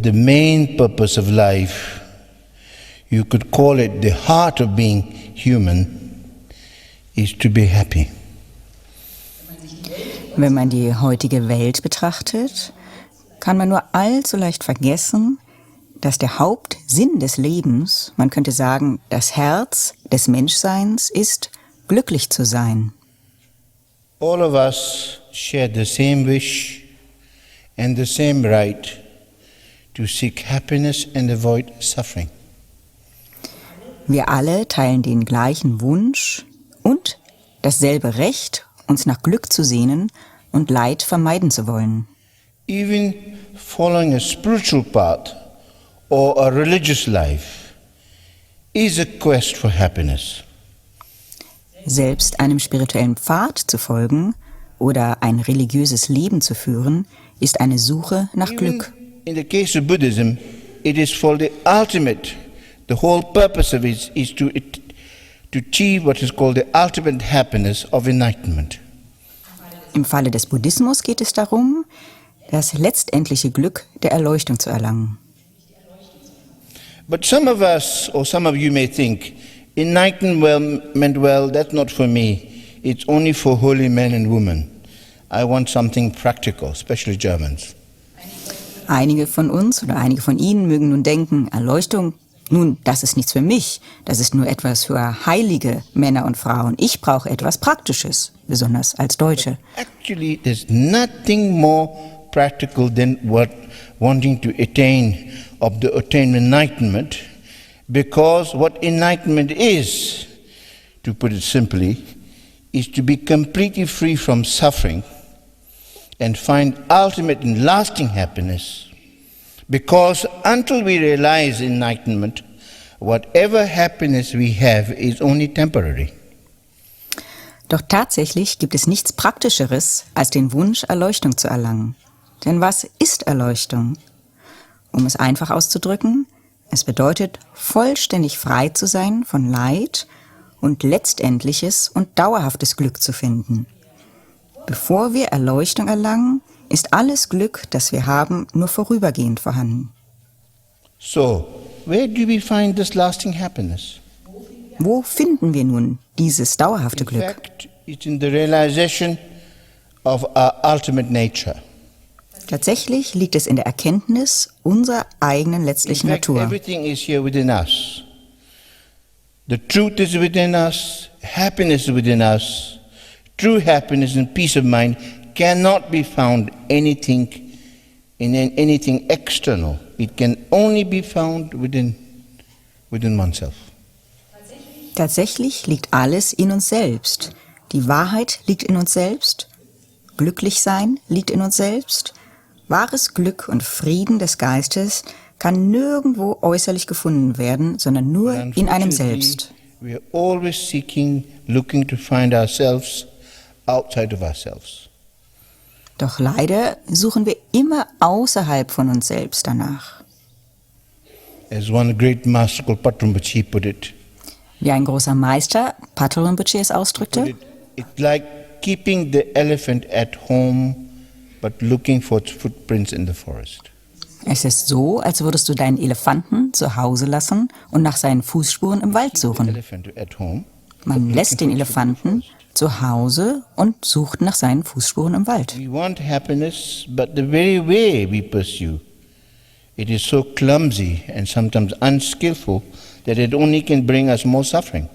the main purpose of life, you could call it the heart of being human, is to be happy. Wenn man die heutige Welt betrachtet, kann man nur allzu leicht vergessen, dass der Hauptsinn des Lebens, man könnte sagen, das Herz des Menschseins ist, glücklich zu sein. All of us share the same wish and the same right to seek happiness and avoid suffering. Wir alle teilen den gleichen Wunsch und dasselbe Recht, uns nach Glück zu sehnen und Leid vermeiden zu wollen. Even following a spiritual path or a religious life is a quest for happiness. Selbst einem spirituellen Pfad zu folgen oder ein religiöses Leben zu führen, ist eine Suche nach Glück. In the case of Buddhism, it is for the ultimate. The whole purpose of it is to achieve what is called the ultimate happiness of enlightenment. Im Falle des Buddhismus geht es darum, das letztendliche Glück der Erleuchtung zu erlangen. But some of us, or some of you may think, enlightenment, well, that's not for me. It's only for holy men and women. I want something practical, especially Germans. Einige von uns oder einige von Ihnen mögen nun denken, Erleuchtung, nun, das ist nichts für mich. Das ist nur etwas für heilige Männer und Frauen. Ich brauche etwas Praktisches, besonders als Deutsche. Actually, there's nothing more practical than wanting to attain enlightenment, because what enlightenment is, to put it simply, is to be completely free from suffering and find ultimate and lasting happiness. Because until we realize enlightenment, whatever happiness we have is only temporary. Doch tatsächlich gibt es nichts Praktischeres, als den Wunsch, Erleuchtung zu erlangen. Denn was ist Erleuchtung? Um es einfach auszudrücken, es bedeutet, vollständig frei zu sein von Leid und letztendliches und dauerhaftes Glück zu finden. Bevor wir Erleuchtung erlangen, ist alles Glück, das wir haben, nur vorübergehend vorhanden. So, where do we find this lasting happiness? Wo finden wir nun dieses dauerhafte In Glück? fact, it's in the realization of our ultimate nature. Tatsächlich liegt es in der Erkenntnis unserer eigenen letztlichen In fact, Natur. everything is here within us. The truth is within us, happiness is within us. True happiness and peace of mind cannot be found in anything external. It can only be found within oneself. Tatsächlich liegt alles in uns selbst. Die Wahrheit liegt in uns selbst. Glücklich sein liegt in uns selbst. Wahres Glück und Frieden des Geistes kann nirgendwo äußerlich gefunden werden, sondern nur in einem selbst. We are always looking to find ourselves outside of ourselves. Doch leider suchen wir immer außerhalb von uns selbst danach. As one great master called Rinpoche put it, Wie ein großer Meister, Rinpoche es ausdrückte, it's like keeping the elephant at home but looking for its footprints in the forest. es ist so, als würdest du deinen Elefanten zu Hause lassen und nach seinen Fußspuren im Wald The suchen. elephant at home, Man lässt den Elefanten zu Hause und sucht nach seinen Fußspuren im Wald. we want happiness, but the very way we pursue it is so clumsy and sometimes unskillful that it only can bring us more suffering.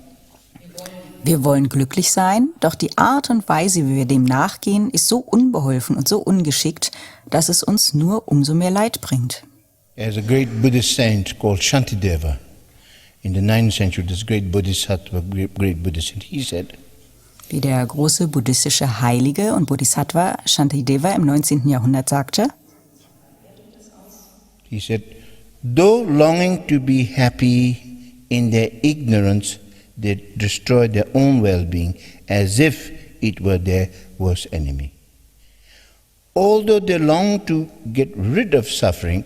Wir wollen glücklich sein, doch die Art und Weise, wie wir dem nachgehen, ist so unbeholfen und so ungeschickt, dass es uns nur umso mehr Leid bringt. There's a great Buddhist saint called Shantideva. In the 9th century, this great Bodhisattva, great Buddhist, and he said, Wie der große buddhistische Heilige und Bodhisattva Shantideva im 19. Jahrhundert sagte, he said, though longing to be happy in their ignorance, they destroy their own well-being as if it were their worst enemy. Although they long to get rid of suffering,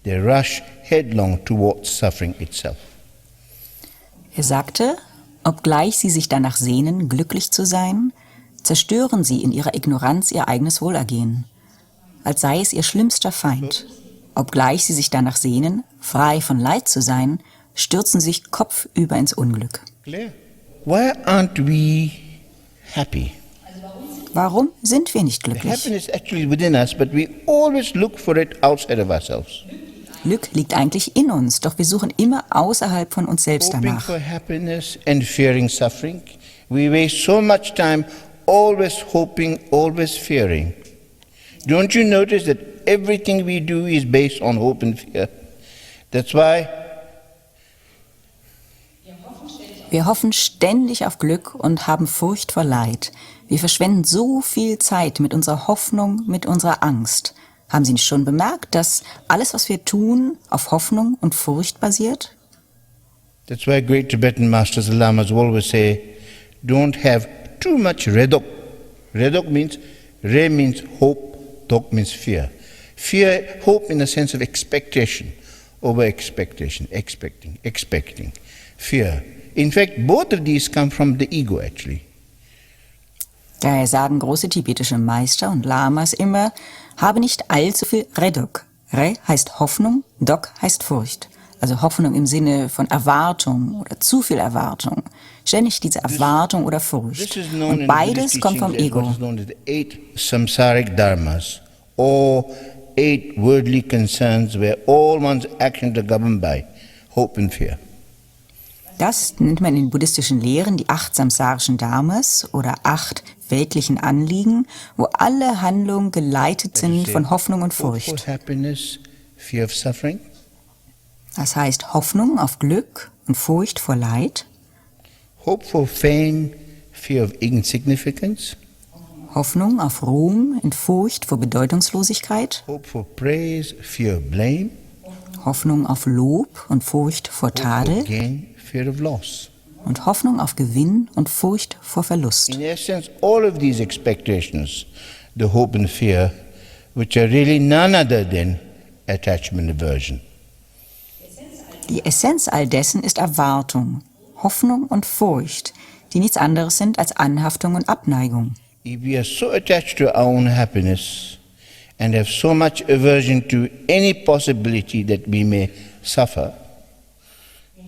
they rush headlong towards suffering itself. er sagte, obgleich sie sich danach sehnen, glücklich zu sein, zerstören sie in ihrer Ignoranz ihr eigenes Wohlergehen, als sei es ihr schlimmster Feind. Obgleich sie sich danach sehnen, frei von Leid zu sein, stürzen sich kopfüber ins Unglück. Clear? Why aren't we happy? Warum sind wir nicht The glücklich? happiness actually is within us, but we always look for it outside of ourselves. Glück liegt eigentlich in uns, doch wir suchen immer außerhalb von uns selbst Hoping danach. for happiness and fearing suffering. We waste so much time always hoping, always fearing. Don't you notice that everything we do is based on hope and fear? That's why Wir hoffen ständig auf Glück und haben Furcht vor Leid. Wir verschwenden so viel Zeit mit unserer Hoffnung, mit unserer Angst. Haben Sie nicht schon bemerkt, dass alles, was wir tun, auf Hoffnung und Furcht basiert? That's why great Tibetan masters, the lamas, always say, don't have too much redok. Redok means, re means hope, dok means fear. Fear, hope in the sense of expectation, over expectation, expecting. Fear. In fact, both of these come from the ego actually. Daher sagen große tibetische Meister und Lamas immer, habe nicht allzu viel Redok. Re heißt Hoffnung, Dok heißt Furcht. Also Hoffnung im Sinne von Erwartung oder zu viel Erwartung. Ständig diese Erwartung oder Furcht. Und beides kommt vom Ego. What is known as the 8 samsaric dharmas, or 8 worldly concerns where all one's actions are governed by hope and fear. Das nennt man in buddhistischen Lehren die 8 samsarischen Dharmas oder 8 weltlichen Anliegen, wo alle Handlungen geleitet sind von Hoffnung und Hope for Furcht. happiness, fear of suffering. Das heißt Hoffnung auf Glück und Furcht vor Leid, Hope for fame, fear of insignificance. Hoffnung auf Ruhm und Furcht vor Bedeutungslosigkeit, Hope for praise, fear of blame. Hoffnung auf Lob und Furcht vor Hope for Tadel gain, fear of loss. und Hoffnung auf Gewinn und Furcht vor Verlust. In essence, all of these expectations, the hope and fear, which are really none other than attachment aversion. Die Essenz all dessen ist Erwartung, Hoffnung und Furcht, die nichts anderes sind als Anhaftung und Abneigung. If we are so attached to our own happiness and have so much aversion to any possibility that we may suffer,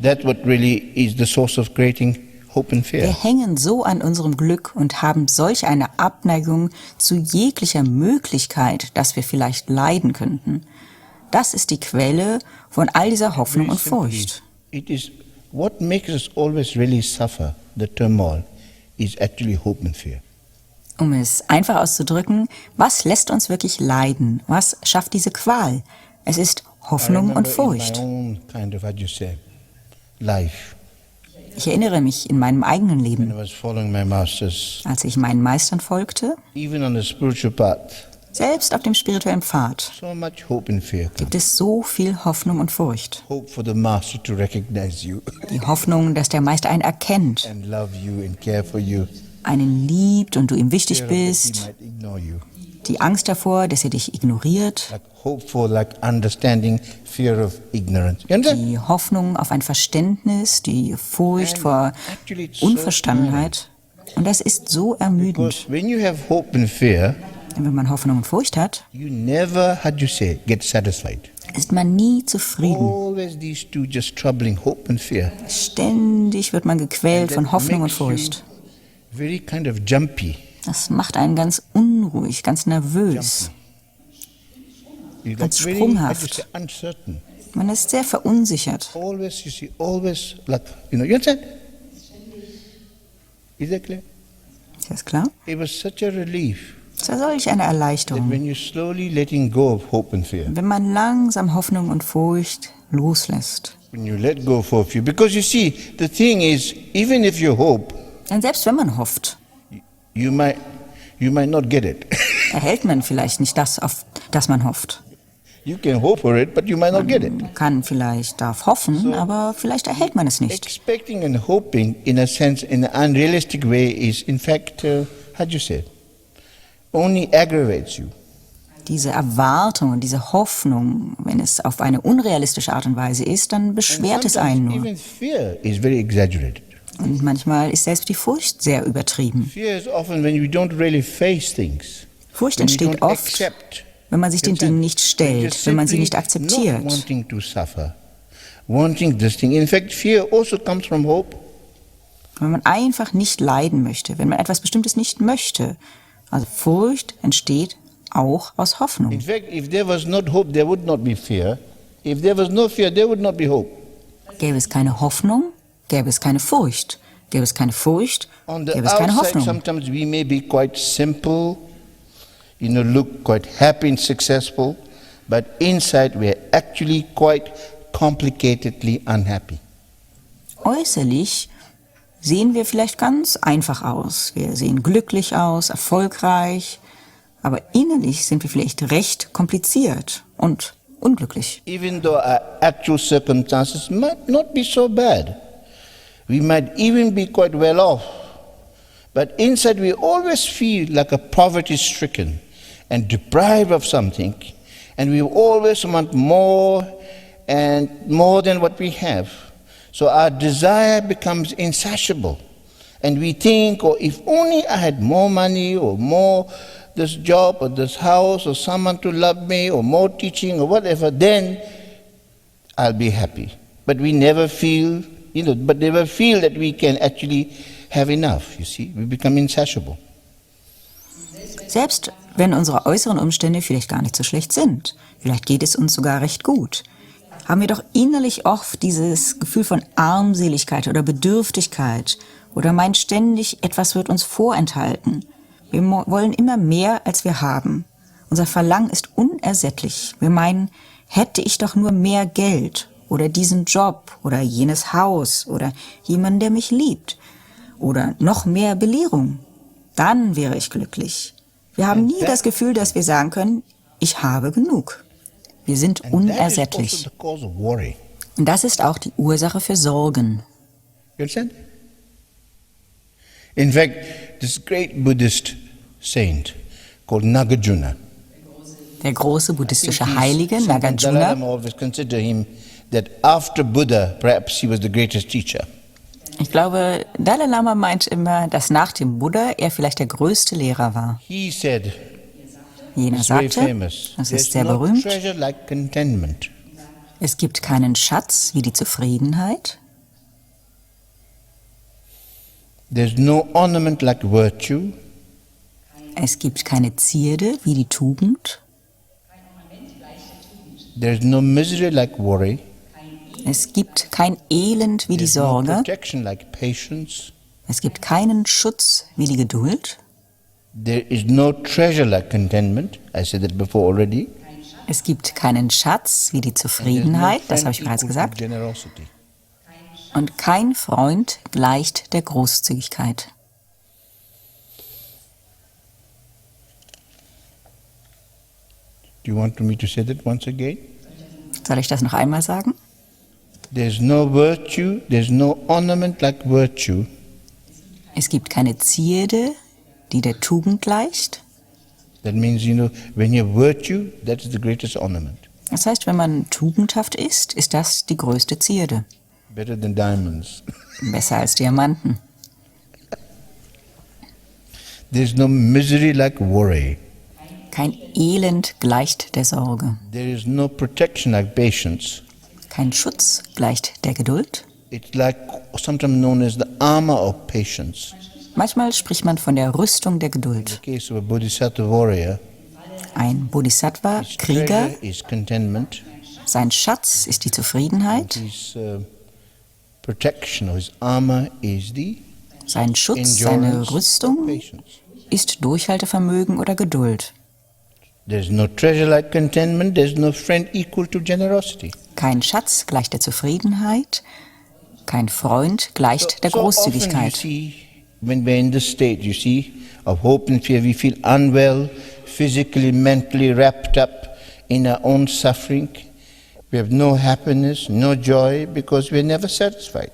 that's what really is the source of creating hope and fear. Wir hängen so an unserem Glück und haben solch eine Abneigung zu jeglicher Möglichkeit, dass wir vielleicht leiden könnten. Das ist die Quelle von all dieser Hoffnung und Furcht. It is what makes us always really suffer, the turmoil, is actually hope and fear. Um es einfach auszudrücken, was lässt uns wirklich leiden? Was schafft diese Qual? Es ist Hoffnung und Furcht. In my own kind of, how do you say, life, Ich erinnere mich in meinem eigenen when I Leben, was following my masters, als ich meinen Meistern folgte, even on the spiritual path, selbst auf dem spirituellen Pfad, so much hope and fear comes. gibt es so viel Hoffnung und Furcht. Hope for the master to recognize you Die Hoffnung, dass der Meister einen erkennt, and love you and care for you. einen liebt und du ihm wichtig Fear of that he bist, might ignore you. die Angst davor, dass er dich ignoriert, Like hope for like understanding, fear of ignorance. You understand? die Hoffnung auf ein Verständnis, die Furcht vor Actually, it's so Unverstandenheit. Und das ist so ermüdend. Because when you have hope and fear, Denn wenn man Hoffnung und Furcht hat, you never, how do you say, get satisfied. ist man nie zufrieden. Always these two just troubling, hope and fear. Ständig wird man gequält And von that Hoffnung und makes you Furcht. very kind of jumpy. Das macht einen ganz unruhig, ganz nervös. You're Ganz very, how do you sprunghaft. say, uncertain. Man ist sehr verunsichert. Always, you see, always like, you understand? Is that clear? Ist das klar? It was such a relief Es war solch eine that Erleichterung, when you're slowly letting go of hope and fear, wenn man langsam Hoffnung und Furcht loslässt. when you let go of fear, because you see, the thing is, even if you hope, Denn selbst wenn man hofft, you might not get it. erhält man vielleicht nicht das, auf das man hofft. You can hope for it, but you might not get it. Man kann vielleicht darf hoffen, aber vielleicht erhält man es nicht. Expecting and hoping, in a sense, in an unrealistic way, is in fact, how do you say it? Only aggravates you. Diese Erwartung und diese Hoffnung, wenn es auf eine unrealistische Art und Weise ist, dann And beschwert es einen sometimes nur. even fear is very exaggerated. Und manchmal ist selbst die Furcht sehr übertrieben. Fear is often when you don't really face things. Furcht When you entsteht don't oft, accept wenn man sich den Dingen nicht stellt, wenn man sie nicht akzeptiert. Not wanting to suffer, wanting this thing. In fact, fear also comes from hope. Wenn man einfach nicht leiden möchte, wenn man etwas Bestimmtes nicht möchte. Also Furcht entsteht auch aus Hoffnung. In fact, if there was not hope, there would not be fear. If there was no fear, there would not be hope. Gäbe es keine Hoffnung, gäbe es keine Furcht. Gäbe es keine Furcht, gäbe es keine Hoffnung. Sometimes we may be quite simple, look quite happy and successful, but inside we are actually quite complicatedly unhappy. Äußerlich sehen wir vielleicht ganz einfach aus. Wir sehen glücklich aus, erfolgreich, aber innerlich sind wir vielleicht recht kompliziert und unglücklich. Even though our actual circumstances might not be so bad, we might even be quite well off, but inside we always feel like a poverty-stricken and deprived of something, and we always want more and more than what we have. So our desire becomes insatiable, and we think, oh, if only I had more money or more this job or this house or someone to love me or more teaching or whatever, then I'll be happy. But we never feel, never feel that we can actually have enough, you see. We become insatiable. Selbst wenn unsere äußeren Umstände vielleicht gar nicht so schlecht sind, vielleicht geht es uns sogar recht gut, haben wir doch innerlich oft dieses Gefühl von Armseligkeit oder Bedürftigkeit oder meinen ständig, etwas wird uns vorenthalten. Wir wollen immer mehr, als wir haben. Unser Verlangen ist unersättlich. Wir meinen, hätte ich doch nur mehr Geld oder diesen Job oder jenes Haus oder jemanden, der mich liebt oder noch mehr Belehrung, dann wäre ich glücklich. Wir haben nie das Gefühl, dass wir sagen können, ich habe genug. Wir sind unersättlich. Und das ist auch die Ursache für Sorgen. In fact, this great Buddhist saint called Nagarjuna. Der große buddhistische Heilige Nagarjuna. Dalai Lama always consider him that after Buddha, perhaps he was the greatest teacher. Ich glaube, Dalai Lama meint immer, dass nach dem Buddha er vielleicht der größte Lehrer war. He said, Jener sagte, das ist sehr berühmt, es gibt keinen Schatz wie die Zufriedenheit. There's no ornament like virtue. Es gibt keine Zierde wie die Tugend. There's no misery like worry. Es gibt kein Elend wie die Sorge. No protection like patience. Es gibt keinen Schutz wie die Geduld. There is no treasure like contentment. I said that before already. Es gibt keinen Schatz wie die Zufriedenheit, das habe ich bereits gesagt. Und kein Freund gleicht der Großzügigkeit. Do you want me to say that once again? Soll ich das noch einmal sagen? There's no virtue, there's no ornament like virtue. Es gibt keine Zierde, die der Tugend gleicht. That means, when you have virtue, that's the greatest ornament. Das heißt, wenn man tugendhaft ist das die größte Zierde. Better than diamonds. Besser als Diamanten. There's no misery like worry. Kein Elend gleicht der Sorge. There is no protection like patience. Kein Schutz gleicht der Geduld. It's like sometimes known as the armor of patience. Manchmal spricht man von der Rüstung der In the Geduld. case of a bodhisattva warrior, Ein Bodhisattva, his Krieger, treasure is contentment. sein Schatz ist die Zufriedenheit, His protection or his armor is the sein Schutz, seine endurance of Rüstung patience. ist Durchhaltevermögen oder Geduld. There's no treasure like contentment. There's no friend equal to generosity. Kein Schatz gleicht der Zufriedenheit, kein Freund gleicht der So often you Großzügigkeit. see, when we're in this state, you see, of hope and fear, we feel unwell, physically, mentally wrapped up in our own suffering. We have no happiness, no joy, because we're never satisfied.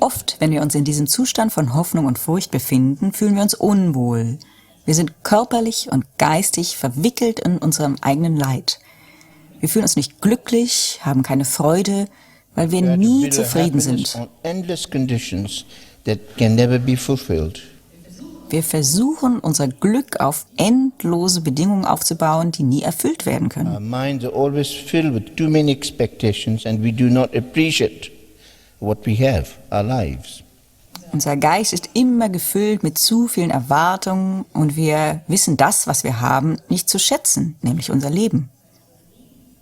Oft, wenn wir uns in diesem Zustand von Hoffnung und Furcht befinden, fühlen wir uns unwohl. Wir sind körperlich und geistig verwickelt in unserem eigenen Leid. Wir fühlen uns nicht glücklich, haben keine Freude, weil wir nie Build a zufrieden happiness sind. on endless conditions that can never be fulfilled. Wir versuchen, unser Glück auf endlose Bedingungen aufzubauen, die nie erfüllt werden können. Our minds are always filled with too many expectations and we do not appreciate what we have, our lives. Unser Geist ist immer gefüllt mit zu vielen Erwartungen und wir wissen das, was wir haben, nicht zu schätzen, nämlich unser Leben.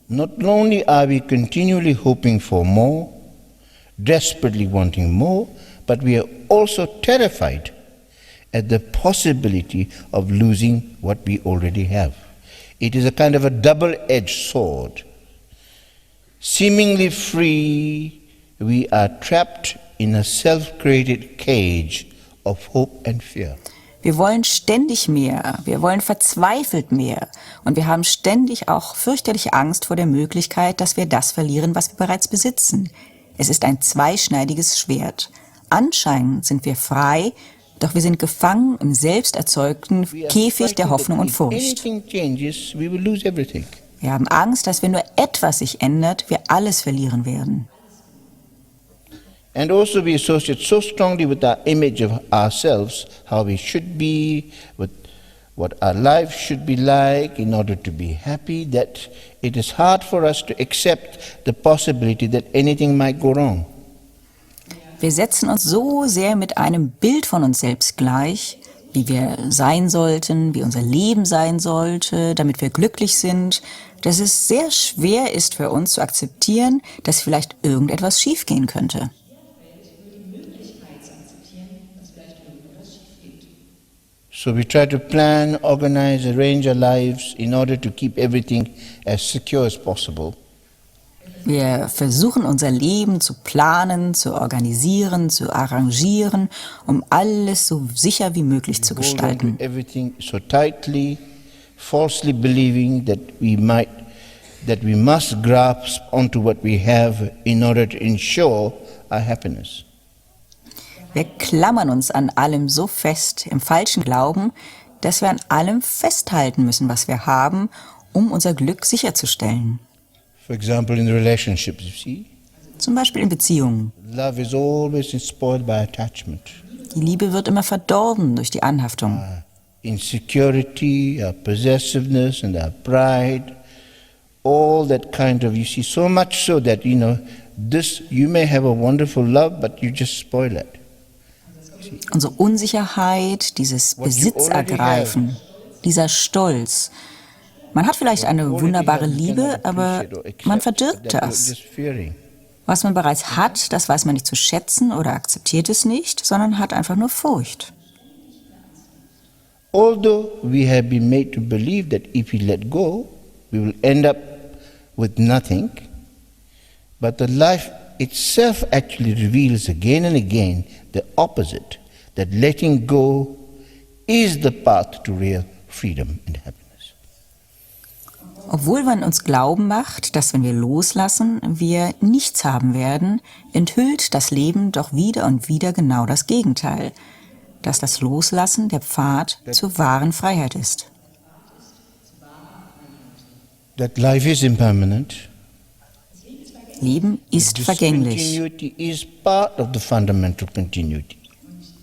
Not only are we continually hoping for more, desperately wanting more, but we are also terrified at the possibility of losing what we already have. It is a kind of a double-edged sword. Seemingly free, we are trapped in a self-created cage of hope and fear. Wir wollen ständig mehr, wir wollen verzweifelt mehr und wir haben ständig auch fürchterliche Angst vor der Möglichkeit, dass wir das verlieren, was wir bereits besitzen. Es ist ein zweischneidiges Schwert. Anscheinend sind wir frei, doch wir sind gefangen im selbst erzeugten Käfig der Hoffnung und Furcht. Wir haben Angst, dass wenn nur etwas sich ändert, wir alles verlieren werden. And also we associate so strongly with our image of ourselves, how we should be, with what our life should be like in order to be happy, that it is hard for us to accept the possibility that anything might go wrong. Wir setzen uns so sehr mit einem Bild von uns selbst gleich, wie wir sein sollten, wie unser Leben sein sollte, damit wir glücklich sind, dass es sehr schwer ist für uns zu akzeptieren, dass vielleicht irgendetwas schiefgehen könnte. So we try to plan, organize, arrange our lives in order to keep everything as secure as possible. Wir versuchen unser Leben zu planen, zu organisieren, zu arrangieren, um alles so sicher wie möglich zu gestalten. Everything so tightly, falsely believing that we must grasp onto what we have in order to ensure our happiness. Wir klammern uns an allem so fest, im falschen Glauben, dass wir an allem festhalten müssen, was wir haben, um unser Glück sicherzustellen. For example, in relationships, you see? Zum Beispiel in Beziehungen. Love is always spoiled by attachment. Die Liebe wird immer verdorben durch die Anhaftung. Insecurity, our possessiveness and our pride, all that kind of, you see, so much so that, you may have a wonderful love, but you just spoil it. Unsere Unsicherheit, dieses Besitzergreifen, dieser Stolz. Man hat vielleicht eine wunderbare Liebe, aber man verdirbt das. Was man bereits hat, das weiß man nicht zu schätzen oder akzeptiert es nicht, sondern hat einfach nur Furcht. Although we have been made to believe that if we let go, we will end up with nothing, but the life itself actually reveals again and again the opposite, that letting go is the path to real freedom and happiness. Obwohl man uns glauben macht, dass wenn wir loslassen, wir nichts haben werden, enthüllt das Leben doch wieder und wieder genau das Gegenteil, dass das Loslassen der Pfad zur wahren Freiheit ist. That life is impermanent. Leben ist vergänglich. Discontinuity is part of the fundamental continuity.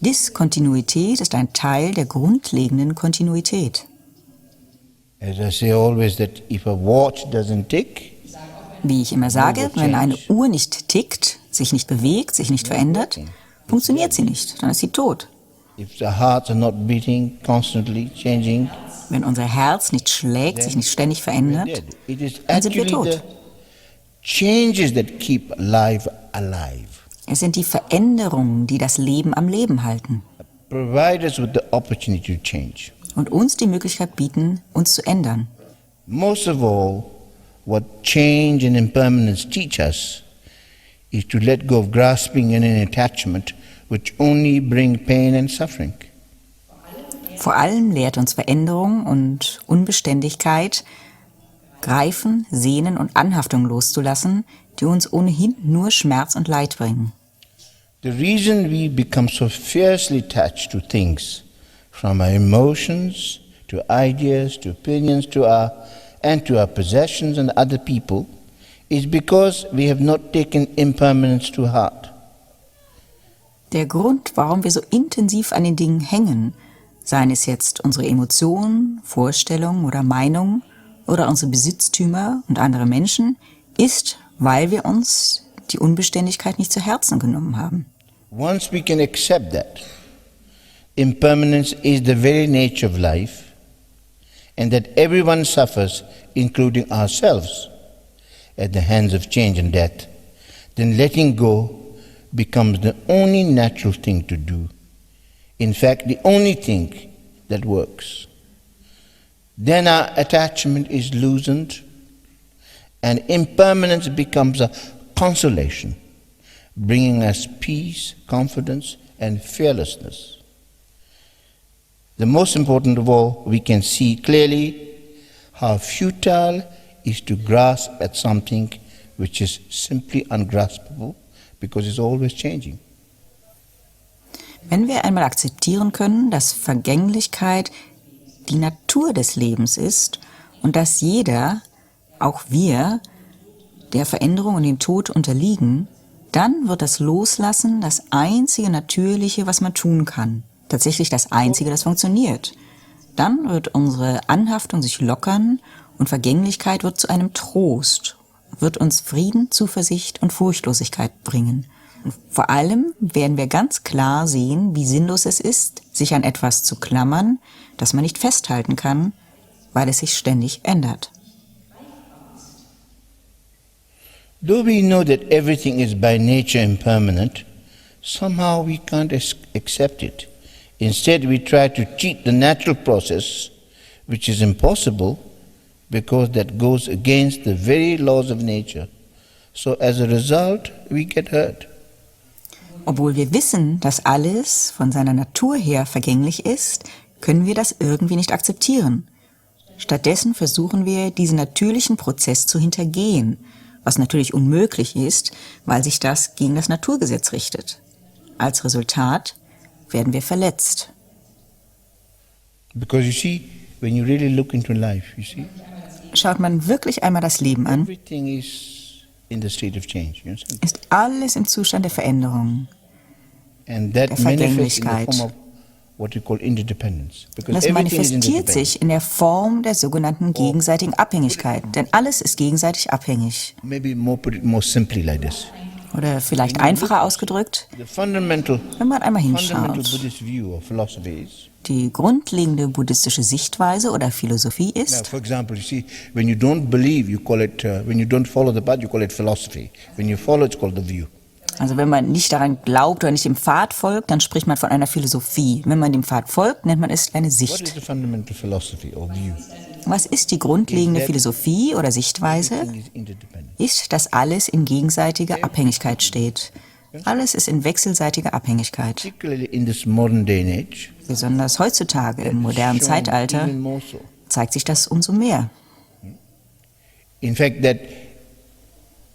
Diskontinuität ist ein Teil der grundlegenden Kontinuität. As I say always, that if a watch doesn't tick, Wie ich immer sage, wenn eine Uhr nicht tickt, sich nicht bewegt, sich nicht verändert, funktioniert sie nicht, dann ist sie tot. if the hearts are not beating, constantly changing, Wenn unser Herz nicht schlägt, sich nicht ständig verändert, it is dann sind wir actually the tot. changes that keep life alive. Es sind die Veränderungen, die das Leben am Leben halten Provide us with the opportunity to change. und uns die Möglichkeit bieten, uns zu ändern. Most of all, what change and impermanence teach us is to let go of grasping in an attachment which only bring pain and suffering. Vor allem lehrt uns Veränderung und Unbeständigkeit, Greifen, Sehnen und Anhaftung loszulassen, die uns ohnehin nur Schmerz und Leid bringen. The reason we become so fiercely attached to things, from our emotions to ideas to opinions to our possessions and other people, is because we have not taken impermanence to heart. Der Grund, warum wir so intensiv an den Dingen hängen, seien es jetzt unsere Emotionen, Vorstellungen oder Meinungen oder unsere Besitztümer und andere Menschen, ist, weil wir uns die Unbeständigkeit nicht zu Herzen genommen haben. Once we can accept that impermanence is the very nature of life and that everyone suffers, including ourselves, at the hands of change and death, then letting go becomes the only natural thing to do. In fact, the only thing that works. Then our attachment is loosened and impermanence becomes a consolation, bringing us peace, confidence, and fearlessness. The most important of all, we can see clearly how futile is to grasp at something which is simply ungraspable because it's always changing. Wenn wir einmal akzeptieren können, dass Vergänglichkeit die Natur des Lebens ist und dass jeder, auch wir, der Veränderung und dem Tod unterliegen, dann wird das Loslassen das einzige Natürliche, was man tun kann. Tatsächlich das Einzige, das funktioniert. Dann wird unsere Anhaftung sich lockern und Vergänglichkeit wird zu einem Trost, wird uns Frieden, Zuversicht und Furchtlosigkeit bringen. Und vor allem werden wir ganz klar sehen, wie sinnlos es ist, sich an etwas zu klammern, das man nicht festhalten kann, weil es sich ständig ändert. Though we know that everything is by nature impermanent, somehow we can't accept it. Instead, we try to cheat the natural process, which is impossible because that goes against the very laws of nature. So as a result, we get hurt. Obwohl wir wissen, dass alles von seiner Natur her vergänglich ist, können wir das irgendwie nicht akzeptieren. Stattdessen versuchen wir, diesen natürlichen Prozess zu hintergehen, was natürlich unmöglich ist, weil sich das gegen das Naturgesetz richtet. Als Resultat werden wir verletzt. Because you see, when you really look into life, you see, Schaut man wirklich einmal das Leben an, everything is in the state of change. You understand? ist alles im Zustand der Veränderung, And der that manifests in the Vergänglichkeit. form of what we call interdependence. Because Das everything is manifestiert interdependent. sich in der Form der sogenannten gegenseitigen Abhängigkeit, denn alles ist gegenseitig abhängig. Maybe put it more simply like this. Oder vielleicht einfacher ausgedrückt, The fundamental wenn man einmal fundamental hinschaut. Buddhist view or philosophy is, Die grundlegende buddhistische Sichtweise oder Philosophie now, ist, for example, you see, when you don't believe, you call it, when you don't follow the path, you call it philosophy. When you follow, it's called the view. also wenn man nicht daran glaubt oder nicht dem Pfad folgt, dann spricht man von einer Philosophie. Wenn man dem Pfad folgt, nennt man es eine What is Sicht. the fundamental philosophy or view? Was ist die grundlegende Philosophie oder Sichtweise? Everything is interdependent. Ist, dass alles in gegenseitiger Abhängigkeit steht. Alles ist in wechselseitiger Abhängigkeit. Particularly in this modern day and age, Besonders heutzutage im modernen shown Zeitalter even more so. zeigt sich das umso mehr. In fact, that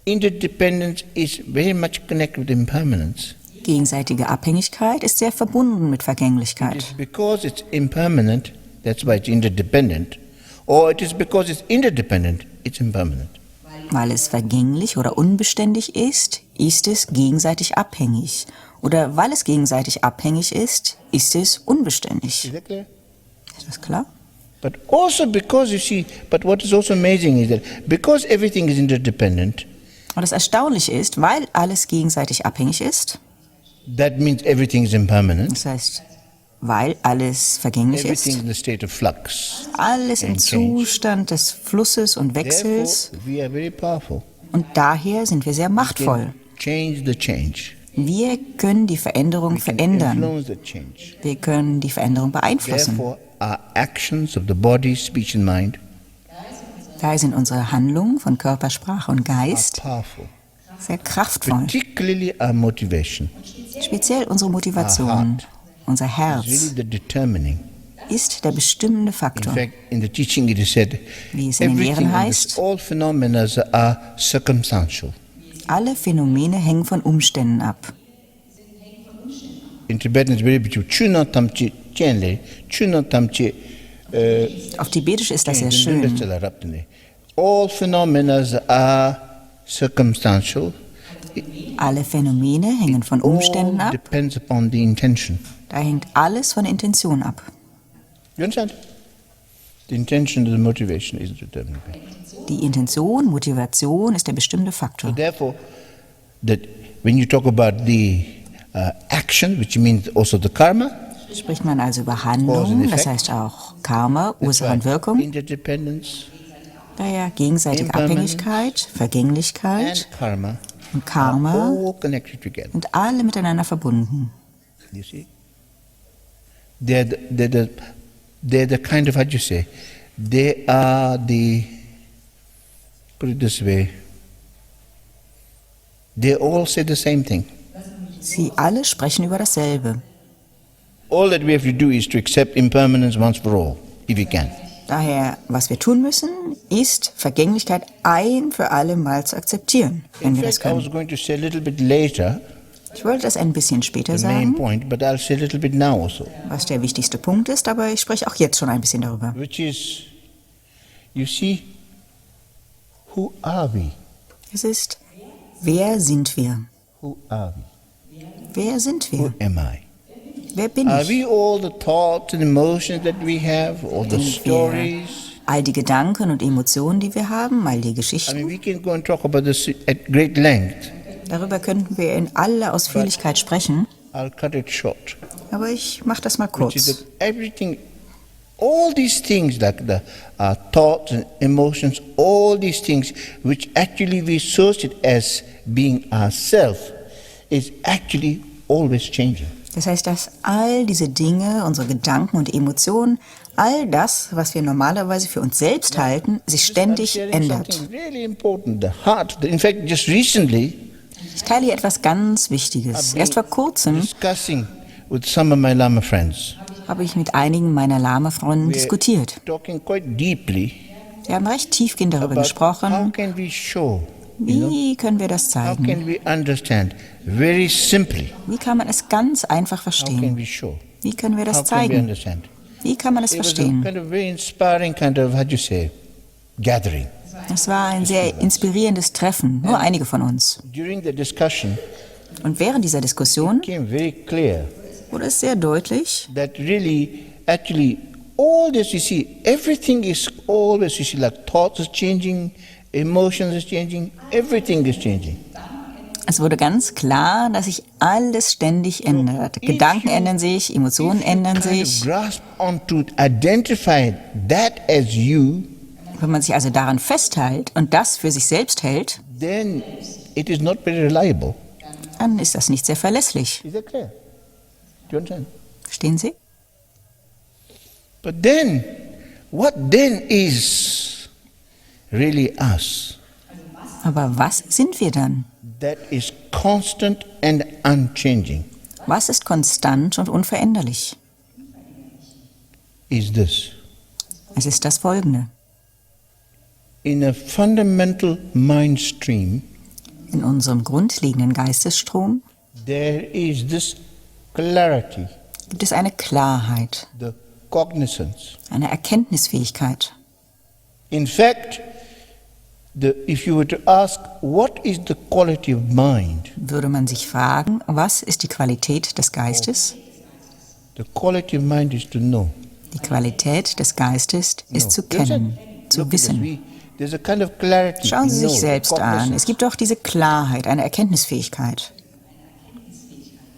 interdependence is very much connected with impermanence. Gegenseitige Abhängigkeit ist sehr verbunden mit It is Vergänglichkeit. because it's impermanent, that's why it's interdependent, or it is because it's interdependent, it's impermanent. Weil es vergänglich oder unbeständig ist, ist es gegenseitig abhängig. Oder weil es gegenseitig abhängig ist es unbeständig. Is that clear? Ist das klar? But also because you see, but what is also amazing is that because everything is interdependent, Und das Erstaunliche ist, weil alles gegenseitig abhängig ist, that means everything is impermanent. das heißt, weil alles vergänglich Everything ist, is in a state of flux. alles im and change. Zustand des Flusses und Wechsels, Therefore, we are very powerful. und daher sind wir sehr We machtvoll. can change the change. Wir können die Veränderung We can verändern. influence the change. Wir können die Veränderung beeinflussen. Therefore, our actions of the body, speech and mind Daher sind unsere Handlungen von Körper, Sprache und are Geist powerful. sehr kraftvoll. Particularly our motivation Speziell unsere Motivation, unser is Herz, really the determining. ist der bestimmende In Faktor. fact, in the teaching it is said, Wie es in den everything Lehren in this, heißt, all phenomena are circumstantial. alle Phänomene hängen von Umständen ab. In Tibetan it's very beautiful. Chuna tamchi chenle, chuna tamchi. Auf Tibetisch ist das sehr schön. All phenomena are circumstantial. Alle Phänomene hängen von All Umständen ab. depends upon the intention. Da hängt alles von der Intention ab. You understand? The intention and the motivation is the determining factor. Die Intention, Motivation ist der bestimmende So Faktor. therefore, that when you talk about the action, which means also the karma, Spricht man also über Handlung, das heißt auch Karma, Ursache und Wirkung, interdependence daher gegenseitige Abhängigkeit, Vergänglichkeit and karma und Karma are all connected together. sind alle miteinander verbunden. You see? They're the kind of, how do you say, they are the, put it this way, they all say the same thing. Sie alle sprechen über dasselbe. All that we have to do is to accept impermanence once for all, if we can. Daher, was wir tun müssen, ist Vergänglichkeit ein für alle Mal zu akzeptieren, wenn In wir das fact, I was können. going to say a little bit later, Ich wollte das ein bisschen später the main sagen, point, but I'll say a little bit now also, was der wichtigste Punkt ist, aber ich spreche auch jetzt schon ein bisschen darüber. which is, you see, who are we? Es ist, wer sind wir? Who are we? Wer sind Who wir? am I? Wer bin Are ich? we all the thoughts and emotions that we have, all the Sind wir stories? all die Gedanken und Emotionen, die wir haben, all die I Geschichten? mean, we can go and talk about this at great length. Darüber könnten wir in aller Ausführlichkeit sprechen, I'll cut it short. aber ich mache das mal Which is kurz. that everything, all these things like the thoughts and emotions, all these things which actually we associate as being ourself, is actually always changing. Das heißt, dass all diese Dinge, unsere Gedanken und Emotionen, all das, was wir normalerweise für uns selbst halten, sich ständig I'm sharing ändert. something really important. The heart. In fact, just recently, Ich teile hier etwas ganz Wichtiges. Erst vor kurzem discussing with some of my Lama friends, habe ich mit einigen meiner Lama-Freunde diskutiert. talking quite deeply Wir haben recht tiefgehend darüber about how gesprochen, can we show, wie können wir das how zeigen? can we understand, very simply, Wie kann man es ganz einfach how can verstehen? we show, Wie können wir das how can we zeigen? understand. Wie kann man es It was a verstehen? kind of very inspiring kind of, how do you say, gathering. Es war ein sehr inspirierendes Treffen, nur einige von uns. During the discussion, Und während dieser Diskussion it became very clear wurde es sehr deutlich, that really, actually, all this, you see, everything is always, you see, like thoughts is changing, emotions is changing, everything is changing. es wurde ganz klar, dass sich alles ständig ändert. Gedanken ändern sich, Emotionen ändern Kind of sich. grasp onto, identify that as you, Wenn man sich also daran festhält und das für sich selbst hält, then it is not very reliable. dann ist das nicht sehr verlässlich. Is that clear? Do you understand? Verstehen Sie? But then, what then is really us? Aber was sind wir dann? That is constant and unchanging. Was ist konstant und unveränderlich? Is this. Es ist das Folgende. In a fundamental mind stream, In unserem grundlegenden Geistesstrom there is this clarity, gibt es eine Klarheit, the cognizance. eine Erkenntnisfähigkeit. In fact, if you were to ask, what is the quality of mind? Würde man sich fragen, was ist die Qualität des Geistes? The quality of mind is to know. Die Qualität des Geistes ist zu Do you understand? kennen, zu Look at this. wissen. There's a kind of clarity. Schauen Sie to sich know, selbst an. cognizance. Es gibt doch diese Klarheit, eine Erkenntnisfähigkeit.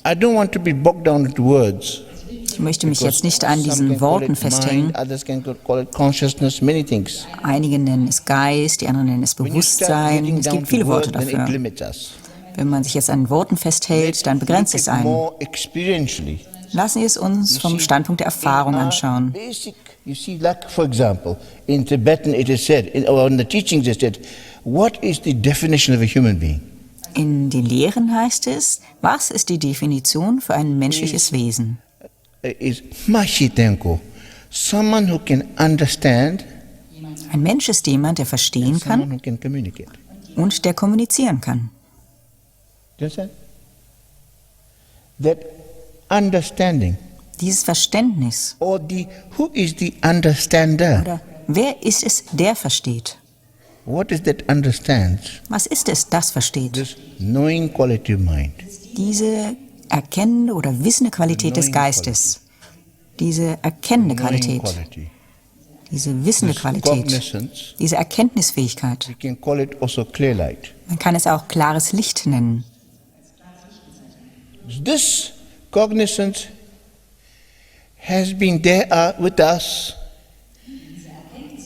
I don't want to be bogged down into words. Ich möchte mich because jetzt nicht an some diesen can call Worten it festhängen. mind, others can call it consciousness, many things. Einige nennen es Geist, die anderen nennen es When you start Bewusstsein. getting Es down gibt to viele Worte words, then it dafür. limits us. Wenn man sich jetzt an Worten festhält, dann begrenzt Look es at einen. more experientially. Lassen Sie es uns vom Standpunkt der Erfahrung anschauen. Basic, you see, like for example, in Tibetan it is said, or in the teachings it said, what is the definition of a human being? In den Lehren heißt es, was ist die Definition für ein menschliches Wesen? Is mashitenko, someone who can understand, Ein Mensch ist jemand, der verstehen someone kann who can communicate. und der kommunizieren kann. Do you understand? That understanding, Dieses Verständnis. or who is the understander? Oder wer ist es, der versteht? What is that understands? Was ist es, das versteht? This knowing quality of mind. Diese erkennende oder wissende Qualität des Geistes. diese erkennende knowing Qualität, quality. diese wissende This Qualität, cognizance, diese Erkenntnisfähigkeit. we can call it also clear light. Man kann es auch klares Licht nennen. This cognizance has been there with us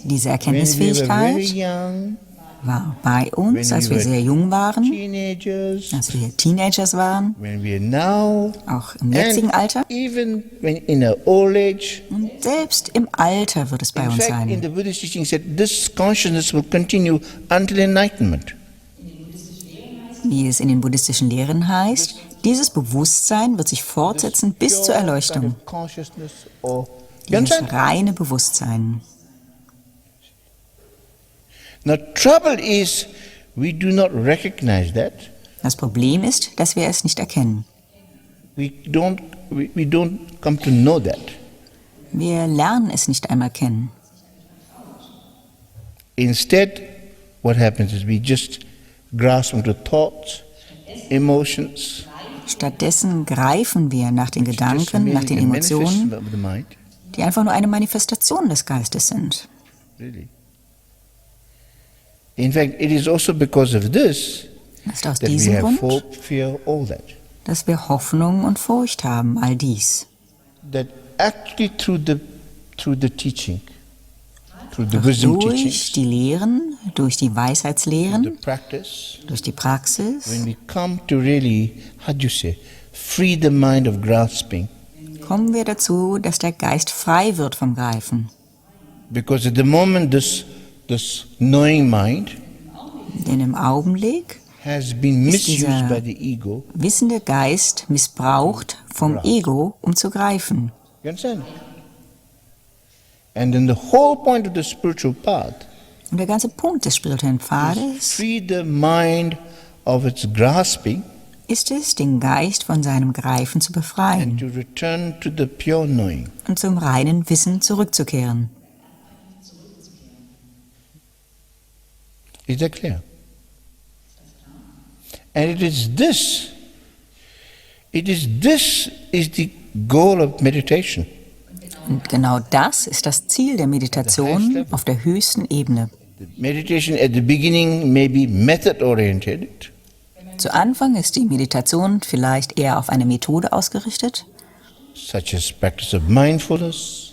Diese when we were very Erkenntnisfähigkeit young, war bei uns, als wir sehr jung waren, teenagers, als wir Teenagers waren, when we are now, auch im jetzigen Alter. even when in our old age. Und selbst im Alter wird es bei In uns fact, in sein. the Buddhist teaching said this consciousness will continue until enlightenment. Wie es in den buddhistischen Lehren heißt, dieses Bewusstsein wird sich fortsetzen bis zur Erleuchtung. Consciousness or Dieses reine Bewusstsein. now trouble is we do not recognize that. Das Problem ist, dass wir es nicht erkennen. We don't come to know that. Wir lernen es nicht einmal kennen. Instead, what happens is we just grasp onto thoughts, emotions. Stattdessen greifen wir nach den Just Gedanken, nach den merely a manifestation Emotionen, of the mind. die einfach nur eine Manifestation des Geistes sind. Really. In fact, it is also because of this Es ist aus that we diesem have Grund, hope, fear, all that. dass wir Hoffnung und Furcht haben, all dies. That actually through the teaching, through the wisdom Durch teachings, die Lehren, durch die the Weisheitslehren, practice, durch die Praxis, when we come to really, how do you say, free the mind of grasping. kommen wir dazu, dass der Geist frei wird vom Greifen. Because at the moment this knowing mind Denn im Augenblick has been ist misused dieser by the ego. wissende Geist missbraucht vom Ego, um zu greifen. You understand? And then the whole point of the spiritual path Und der ganze Punkt des spirituellen is Pfades free the mind of its grasping ist es, den Geist von seinem Greifen zu and befreien to return to the pure knowing. und zum reinen Wissen zurückzukehren. Is that clear? And it is this is the goal of meditation. Und genau das ist das Ziel der Meditation auf der höchsten Ebene. The meditation at the beginning may be method-oriented, Zu Anfang ist die Meditation vielleicht eher auf eine Methode ausgerichtet, such as practice of mindfulness,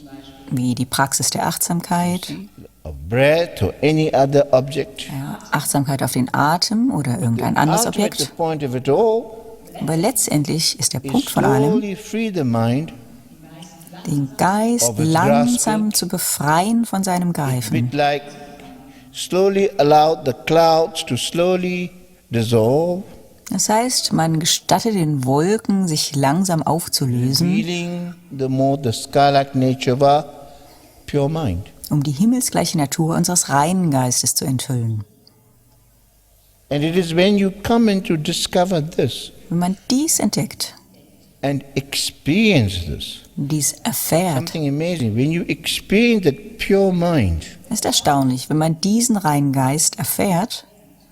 wie die Praxis der Achtsamkeit, of breath or any other object. Achtsamkeit auf den Atem oder irgendein anderes Ultimate the Objekt. point of it all Aber letztendlich ist der is Punkt von allem, slowly free the mind, den Geist of its langsam grasping. zu befreien von seinem Greifen. bit like slowly allow the clouds to slowly dissolve, Das heißt, man gestattet den Wolken, sich langsam aufzulösen, revealing the more the sky-like nature of our pure mind. um die himmelsgleiche Natur unseres reinen Geistes zu enthüllen. And it is when you come in to discover this Wenn man dies entdeckt, and experience this, dies erfährt, something amazing, when you experience that pure mind, ist erstaunlich, wenn man diesen reinen Geist erfährt,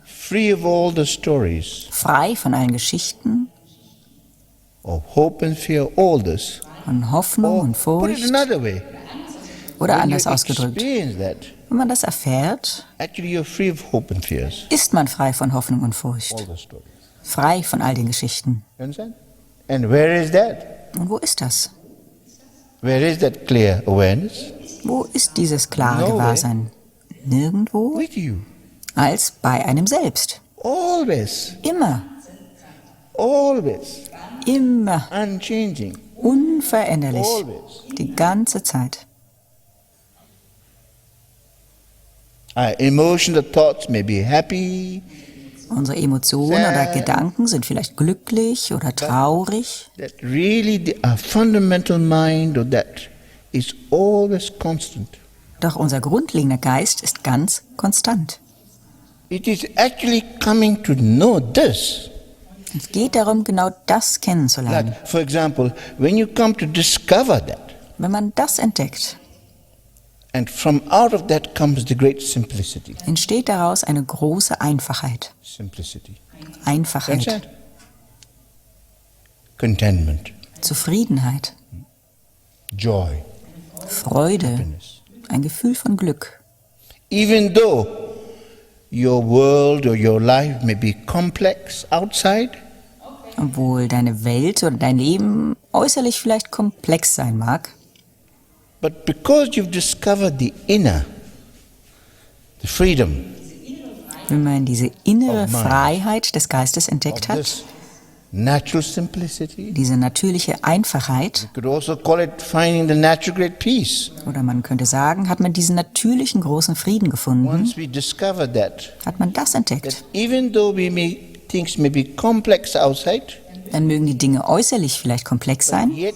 free of all the stories frei von allen Geschichten, of hope and fear, all this. von Hoffnung und Put it Furcht, another way. oder When anders you ausgedrückt, experience that, wenn man das erfährt, actually you're free of hope and fears, ist man frei von Hoffnung und all Furcht, the stories. frei von all den Geschichten. You understand? And where is that? Und wo ist das? Where is that clear awareness? Wo ist dieses klare Nowhere. Gewahrsein? Nirgendwo With you. als bei einem selbst. Always. Immer, Always. immer, Unchanging. unveränderlich, Always. die ganze Zeit. Our emotional thoughts may be happy, Unsere Emotionen oder Gedanken sind vielleicht glücklich oder traurig, that really our fundamental mind or that is always constant. doch unser grundlegender Geist ist ganz konstant. It is actually coming to know this. Es geht darum, genau das kennenzulernen. Like, for example, when you come to discover that, Wenn man das entdeckt, and from out of that comes the great simplicity. entsteht daraus eine große Einfachheit. Simplicity. Einfachheit, Understand? Contentment. Zufriedenheit. joy, Freude, happiness. ein Gefühl von Glück. Even though your world or your life may be complex outside, Obwohl deine Welt oder dein Leben äußerlich vielleicht komplex sein mag, but because you've discovered the inner, the freedom wenn man diese innere Of mind. Freiheit des Geistes of entdeckt hat, this natural simplicity, diese natürliche Einfachheit, you could also call it finding the natural great peace. oder man könnte sagen, hat man diesen natürlichen großen Frieden gefunden, Once we discover that hat man das entdeckt. that even though things may be complex outside, Dann mögen die Dinge äußerlich vielleicht komplex sein, yet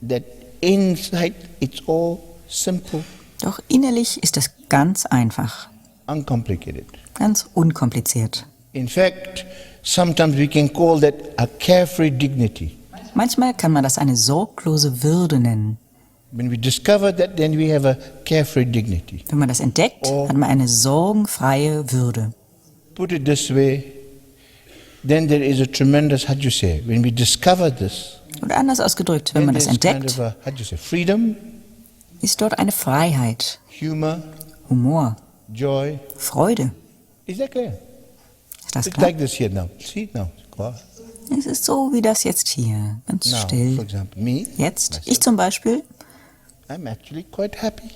that inside it's all simple, doch innerlich ist es ganz einfach, uncomplicated. ganz unkompliziert. In fact, sometimes we can call that a carefree dignity. Manchmal kann man das eine sorglose Würde nennen. When we discover that, then we have a carefree dignity. Wenn man das entdeckt, hat man eine sorgenfreie Würde. Put it this way, then there is a tremendous, how do you say, when we discover this, Oder anders ausgedrückt, wenn then man das there's kind entdeckt, of a, how do you say, freedom, ist dort eine Freiheit, humor, Humor, joy. Freude. Is that clear? Ist das It's klar? like this here now. See now, quiet. Es ist so wie das jetzt hier, ganz Now, for still. example, me, Jetzt, ich zum Beispiel, I'm actually quite happy,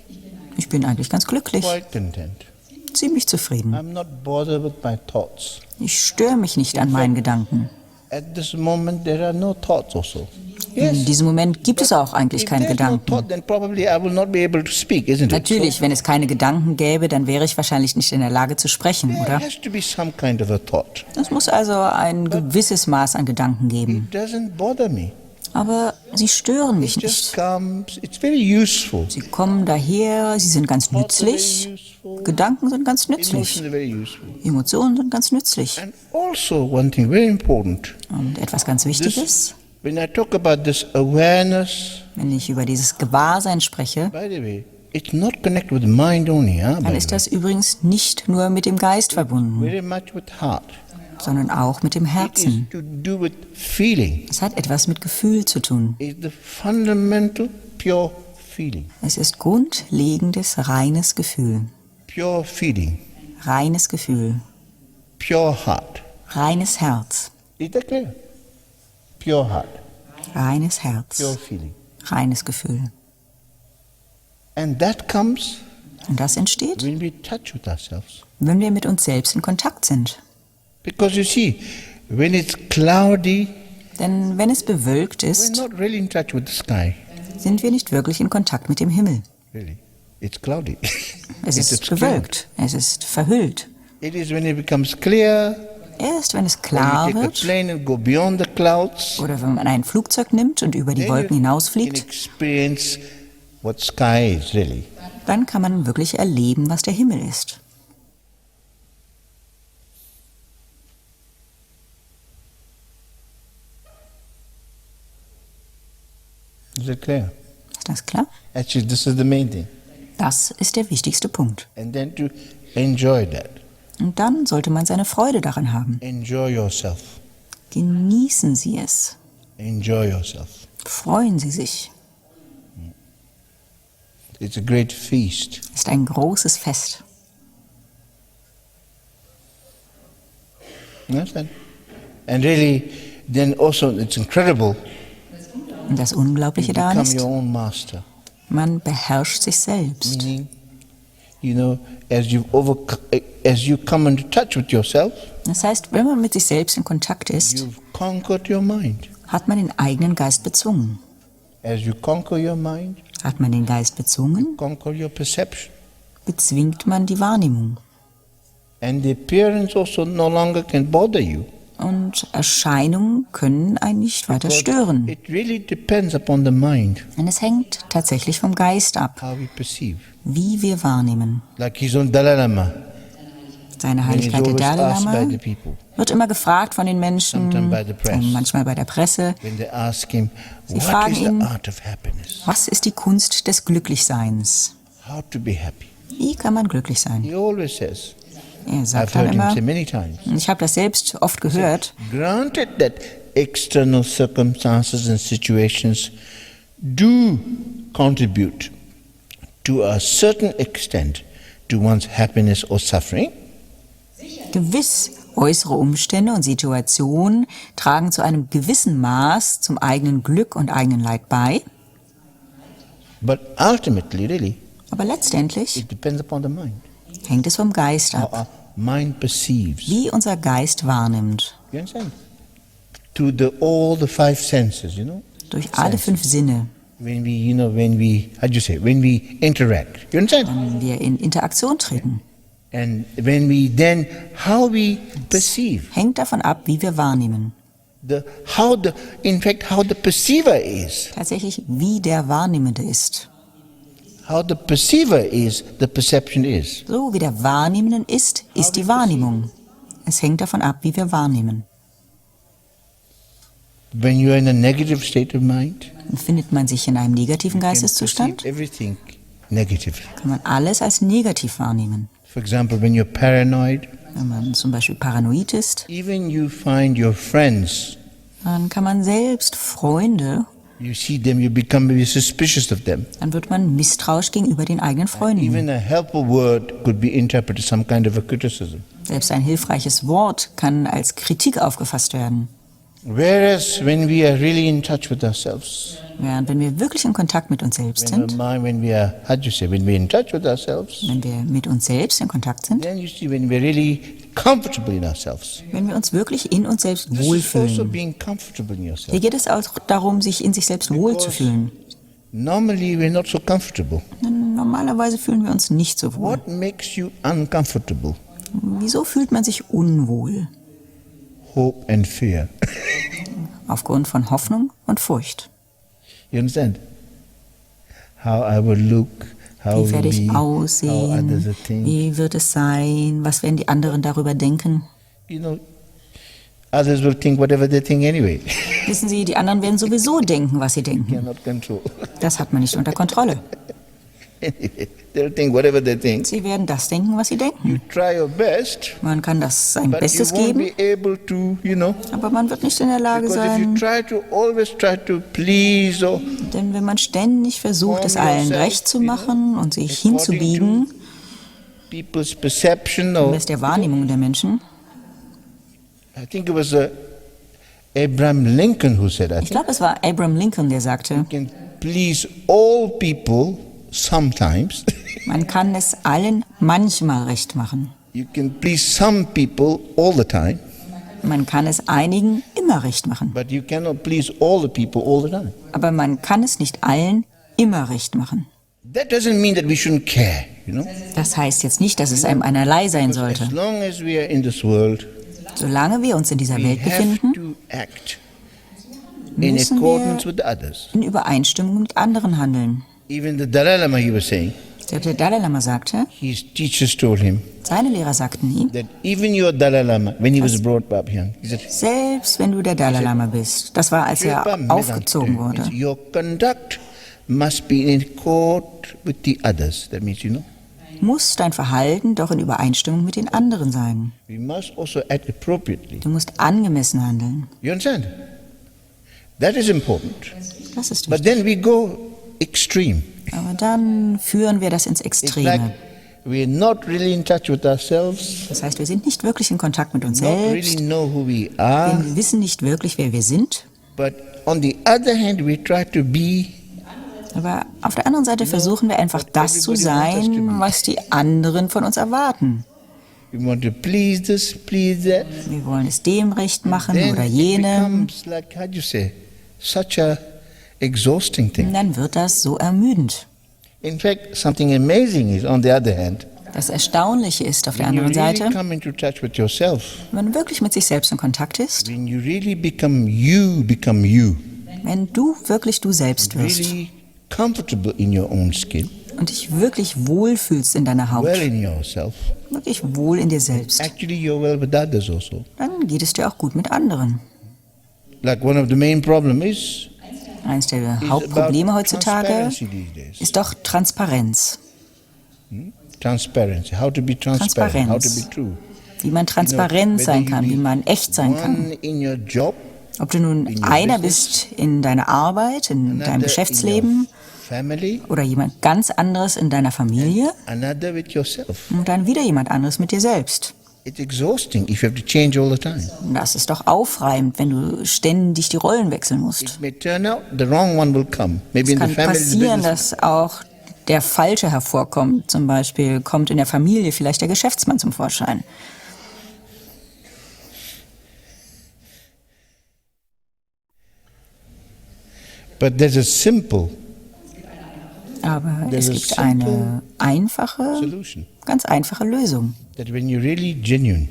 ich bin eigentlich ganz glücklich, quite content. ziemlich zufrieden. I'm not bothered with my thoughts. Ich störe mich nicht an meinen Gedanken. At this moment, there are no thoughts also. In diesem Moment gibt es auch eigentlich If keine there's no Gedanken. thought, then probably I will not be able to speak, isn't it? Natürlich, wenn es keine Gedanken gäbe, dann wäre ich wahrscheinlich nicht in der Lage zu sprechen, There oder? has to be some kind of a thought. Es muss also ein gewisses Maß an Gedanken geben. It doesn't bother me. Aber sie stören mich It just nicht. comes. It's very useful. Sie kommen daher, sie sind ganz Thoughts are very nützlich. useful. Gedanken sind ganz Emotions nützlich. are very useful. Emotionen sind ganz nützlich. And also one thing very important. Und etwas ganz Wichtiges, When I talk about this awareness, wenn ich über dieses Gewahrsein spreche, by the way, it's not connected with the mind only, huh? dann By ist the way. das übrigens nicht nur mit dem Geist verbunden, Very much with heart. sondern auch mit dem It is Herzen. to do with feeling. Es hat etwas mit Gefühl zu tun. It's the fundamental pure feeling. Es ist grundlegendes, reines Gefühl. Pure feeling. Reines Gefühl. Pure heart. Reines Herz. Is that clear? Pure heart. Reines Herz. Pure feeling. Reines Gefühl. And that comes Und das entsteht, when we touch with ourselves. wenn wir mit uns selbst in Kontakt sind. Because you see, when it's cloudy, Denn wenn es bewölkt we're ist, not really in touch with the sky. sind wir nicht wirklich in Kontakt mit dem Himmel. Really. It's cloudy. Es It's ist obscured. bewölkt. Es ist verhüllt. It is when it becomes clear, Erst wenn es or you klar take a wird, plane and go beyond the clouds, oder wenn man ein Flugzeug nimmt und über die then Wolken you can hinausfliegt, experience what sky is really. dann kann man wirklich erleben, was der Himmel ist. Is it clear? Ist das klar? Actually, this is the main thing. Das ist der wichtigste Punkt. And then to enjoy that. Und dann sollte man seine Freude daran haben. Enjoy yourself. Genießen Sie es. Enjoy yourself. Freuen Sie sich. It's a great feast. Es ist ein großes Fest. You understand? And really, then also it's incredible. Und das You Unglaubliche daran become ist, your own master. man beherrscht sich selbst. Meaning, you know, as you come into touch with yourself, Das heißt, wenn man mit sich selbst in Kontakt ist, you've conquered your mind. hat man den eigenen Geist bezwungen. As you conquer your mind, Hat man den Geist bezwungen, conquer your perception. bezwingt man die Wahrnehmung. And the appearance also no longer can bother you. Und Erscheinungen können einen nicht weiter But stören. it really depends upon the mind, Denn es hängt tatsächlich vom Geist ab, how we perceive. wie wir wahrnehmen. Like his own Dalai Lama, Seine when he's Heiligkeit der always Dalai asked Lama by the people, wird immer gefragt von den Menschen Sometimes by the press. und manchmal bei der Presse, when they ask him, what fragen is the ihn, art of happiness? was ist die Kunst des Glücklichseins? How to be happy? Wie kann man glücklich sein? He always says, Er I've sagt dann heard him immer, say many times, und ich habe das selbst oft gehört, granted that external circumstances and situations do contribute to a certain extent to one's happiness or suffering. Gewiss, äußere Umstände und Situationen tragen zu einem gewissen Maß zum eigenen Glück und eigenen Leid bei. But ultimately, really, Aber letztendlich it depends upon the mind. hängt es vom Geist How ab, our mind perceives. wie unser Geist wahrnimmt. You understand? To all the five senses, Durch alle 5 Sinne, When we interact. You understand? wenn wir in Interaktion treten. And when we then, how we perceive. Hängt davon ab, wie wir wahrnehmen. How the perceiver is. Tatsächlich, wie der Wahrnehmende ist. How the perceiver is, the perception is. So wie der Wahrnehmenden ist die Wahrnehmung. Es hängt davon ab, wie wir wahrnehmen. When you are in a negative state of mind, Befindet man sich in einem negativen you can Geisteszustand, perceive everything negatively. kann man alles als negativ wahrnehmen. For example, when you're paranoid, Wenn man zum Beispiel paranoid ist, even you find your friends, dann kann man selbst Freunde, you see them, you become maybe suspicious of them. dann wird man misstrauisch gegenüber den eigenen Freunden. Even a helpful word could be interpreted some kind of a criticism. Selbst ein hilfreiches Wort kann als Kritik aufgefasst werden. Whereas when we are really in touch with ourselves, Während wenn wir wirklich in Kontakt mit uns selbst sind, when we're in touch with ourselves, wenn wir mit uns selbst in Kontakt sind, then you see when we're really comfortable in ourselves. wenn wir uns wirklich in uns selbst This is also wohlfühlen. being comfortable in Hier yourself. geht es auch darum, sich in sich selbst wohlzufühlen. Normally we're not so comfortable. Denn normalerweise fühlen wir uns nicht so wohl. What makes you uncomfortable? Wieso fühlt man sich unwohl? Hope and fear. Aufgrund von Hoffnung und Furcht. You understand? How I will look, how Wie werde will ich be, how others aussehen? will think. Wie wird es sein? Was werden die anderen darüber denken? Others will think whatever they think anyway. Wissen Sie, die anderen werden sowieso denken, was sie denken. Cannot control. Das hat man nicht unter Kontrolle. They'll think whatever they think. Sie werden das denken, was sie denken. Try your best, Man kann das sein but Bestes you won't geben, be able to, aber man wird nicht in der Lage because if you sein, always try to please or denn wenn man ständig versucht, es allen recht zu machen und sich hinzubiegen, people's perception gemäß der Wahrnehmung der Menschen. I think it was Abraham Lincoln who said, Ich glaube, es war Abraham Lincoln, der sagte, can please all people sometimes. man kann es allen manchmal recht machen. You can please some people all the time, Man kann es einigen immer recht machen. but you cannot please all the people all the time. Aber man kann es nicht allen immer recht machen. That doesn't mean that we shouldn't care, Das heißt jetzt nicht, dass es einem einerlei sein As sollte. long as we are in this world, Solange wir uns in dieser we Welt have befinden, to act in müssen accordance wir with the others. in Übereinstimmung mit anderen handeln. Even the Dalai Lama, he was saying, Der Dalai Lama sagte, his teachers told him seine Lehrer sagten ihm, that even your Dalai Lama, when he was brought up young, he said, selbst wenn du der Dalai Lama bist, das war, als er aufgezogen wurde, your conduct must be in accord with the others. That means, muss dein Verhalten doch in Übereinstimmung mit den anderen sein. we must also act appropriately. Du musst angemessen handeln. You understand? That is important. Das ist But wichtig. then we go extreme. Aber dann führen wir das ins It's like Extreme. we're not really in touch with ourselves, Das heißt, wir sind nicht wirklich in Kontakt mit uns not really selbst. know who we are, Wir wissen nicht wirklich, wer wir sind. but on the other hand, we try to be Aber auf der anderen Seite versuchen wir einfach das zu sein, was die anderen von uns erwarten. we want to please this, please that. Wir wollen es dem recht machen Then oder it jenem. becomes like, how do you say, such a exhausting Und thing. dann wird das so ermüdend. In fact, something amazing is, on the other hand, Das Erstaunliche ist auf der when you anderen really Seite, come into touch with yourself, wenn man wirklich mit sich selbst in Kontakt ist, when you really become you, wenn du wirklich du selbst wirst really comfortable in your own skin, und dich wirklich wohlfühlst in deiner Haut, well in yourself, wirklich wohl in dir selbst, actually you're well with others also. dann geht es dir auch gut mit anderen. Like one of the main problem is Eines der about Hauptprobleme heutzutage transparency these days. ist doch Transparenz. Transparency, how to be transparent, how to Transparenz. be true. Wie man transparent whether sein you kann, be wie man echt sein kann. One in your job, Ob du nun in your einer business, bist in deiner Arbeit, in deinem another in Geschäftsleben your family, oder jemand ganz anderes in deiner Familie another with yourself. und dann wieder jemand anderes mit dir selbst. It's exhausting if you have to change all the time. Das ist doch aufreibend, wenn du ständig die Rollen wechseln musst. It may turn out the wrong one will come. Maybe Es in the kann family, the passieren, business. dass auch der Falsche hervorkommt. Zum Beispiel kommt in der Familie vielleicht der Geschäftsmann zum Vorschein. But there's a simple Aber es There's a gibt eine einfache, solution ganz einfache Lösung. that when you're really genuine,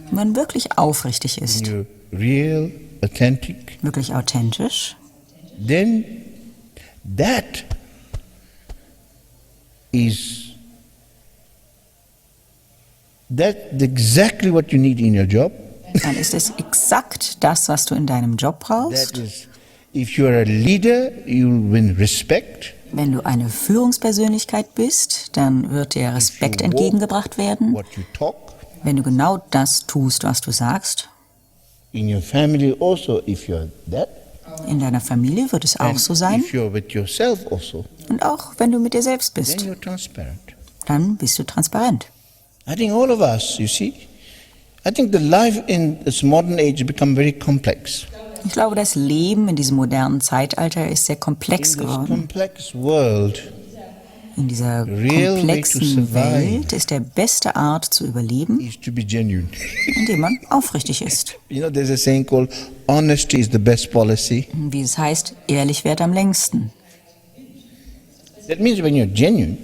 Wenn man wirklich aufrichtig when ist, you're real, authentic, wirklich authentisch, then that is that's exactly what you need in your job. dann ist es exakt das, was du in deinem Job brauchst. That is, if you're a leader, you'll win respect. Wenn du eine Führungspersönlichkeit bist, dann wird dir Respekt If you walk entgegengebracht werden. what you talk. Wenn du genau das tust, was du sagst. In your family also, if you're that. In deiner Familie wird es auch And so sein. if you're with yourself also, Und auch wenn du mit dir selbst then bist, you're transparent. dann bist du transparent. I think all of us, you see, I think the life in this modern age has become very complex. Ich glaube, das Leben in diesem modernen Zeitalter ist sehr komplex In this geworden. complex world, In dieser real way to komplexen survive Welt ist der beste Art zu überleben, is to be genuine. indem man aufrichtig ist. You know, there's a saying called honesty is the best policy. Wie es heißt, ehrlich währt am längsten. That means when you're genuine,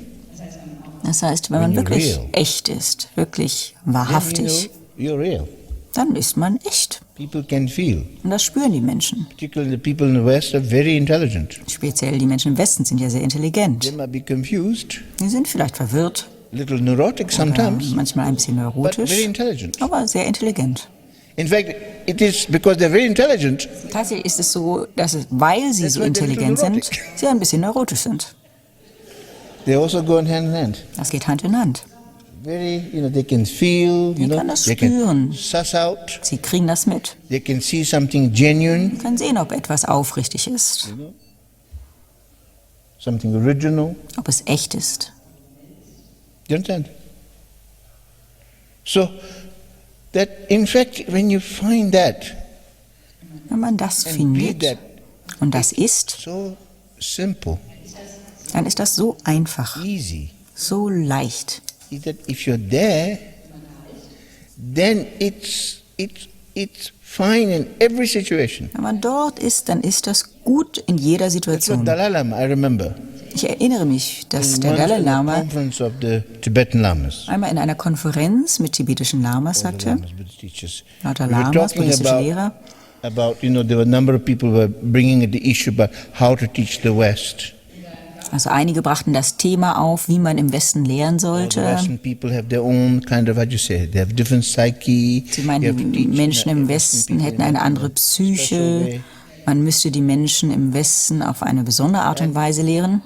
Das heißt, wenn man When you're wirklich real. echt ist, wirklich then wahrhaftig, you're real. dann ist man echt. People can feel. Und das spüren die Menschen. Particularly the people in the West are very intelligent. Speziell die Menschen im Westen sind ja sehr They intelligent. might be confused, Die sind vielleicht verwirrt, a little neurotic sometimes, manchmal ein bisschen but very neurotisch, intelligent. aber sehr intelligent. In fact, it is because they're very intelligent, Tatsächlich ist es so, dass weil sie That's so why they're intelligent little sind, neurotic. sie ein bisschen neurotisch sind. they also go hand in hand. Das geht Hand in Hand. Very, they can feel, Die kann das they can spüren. suss out, Sie kriegen das mit. they can see something genuine, Sie können sehen, ob etwas aufrichtig ist, something original. ob es echt ist. You understand? So, that in fact, when you find that Wenn man das and be findet that, und das ist, so simple, dann ist das so einfach, easy, so leicht. is that if you're there, then it's fine in every situation. Wenn man dort ist, dann ist das gut in jeder That's what Situation. Dalai Lama, I remember, Ich erinnere mich, dass in der once Dalai in a Lama conference of the Tibetan Lamas. einmal in einer Konferenz mit tibetischen Lamas sagte, Lamas, Buddhist teachers. lauter We were Lamas, talking buddhistische Lehrer, about, there were a number of people who were bringing the issue about how to teach the West. also einige brachten das Thema auf, wie man im Westen lehren The sollte. Western people have their own kind of, how do you say, they have different psyche. Sie You meinen, have to die teach Menschen im Western Westen people hätten in eine a andere special Psyche. way. Man müsste die Menschen im Westen auf eine besondere Art und Weise lehren.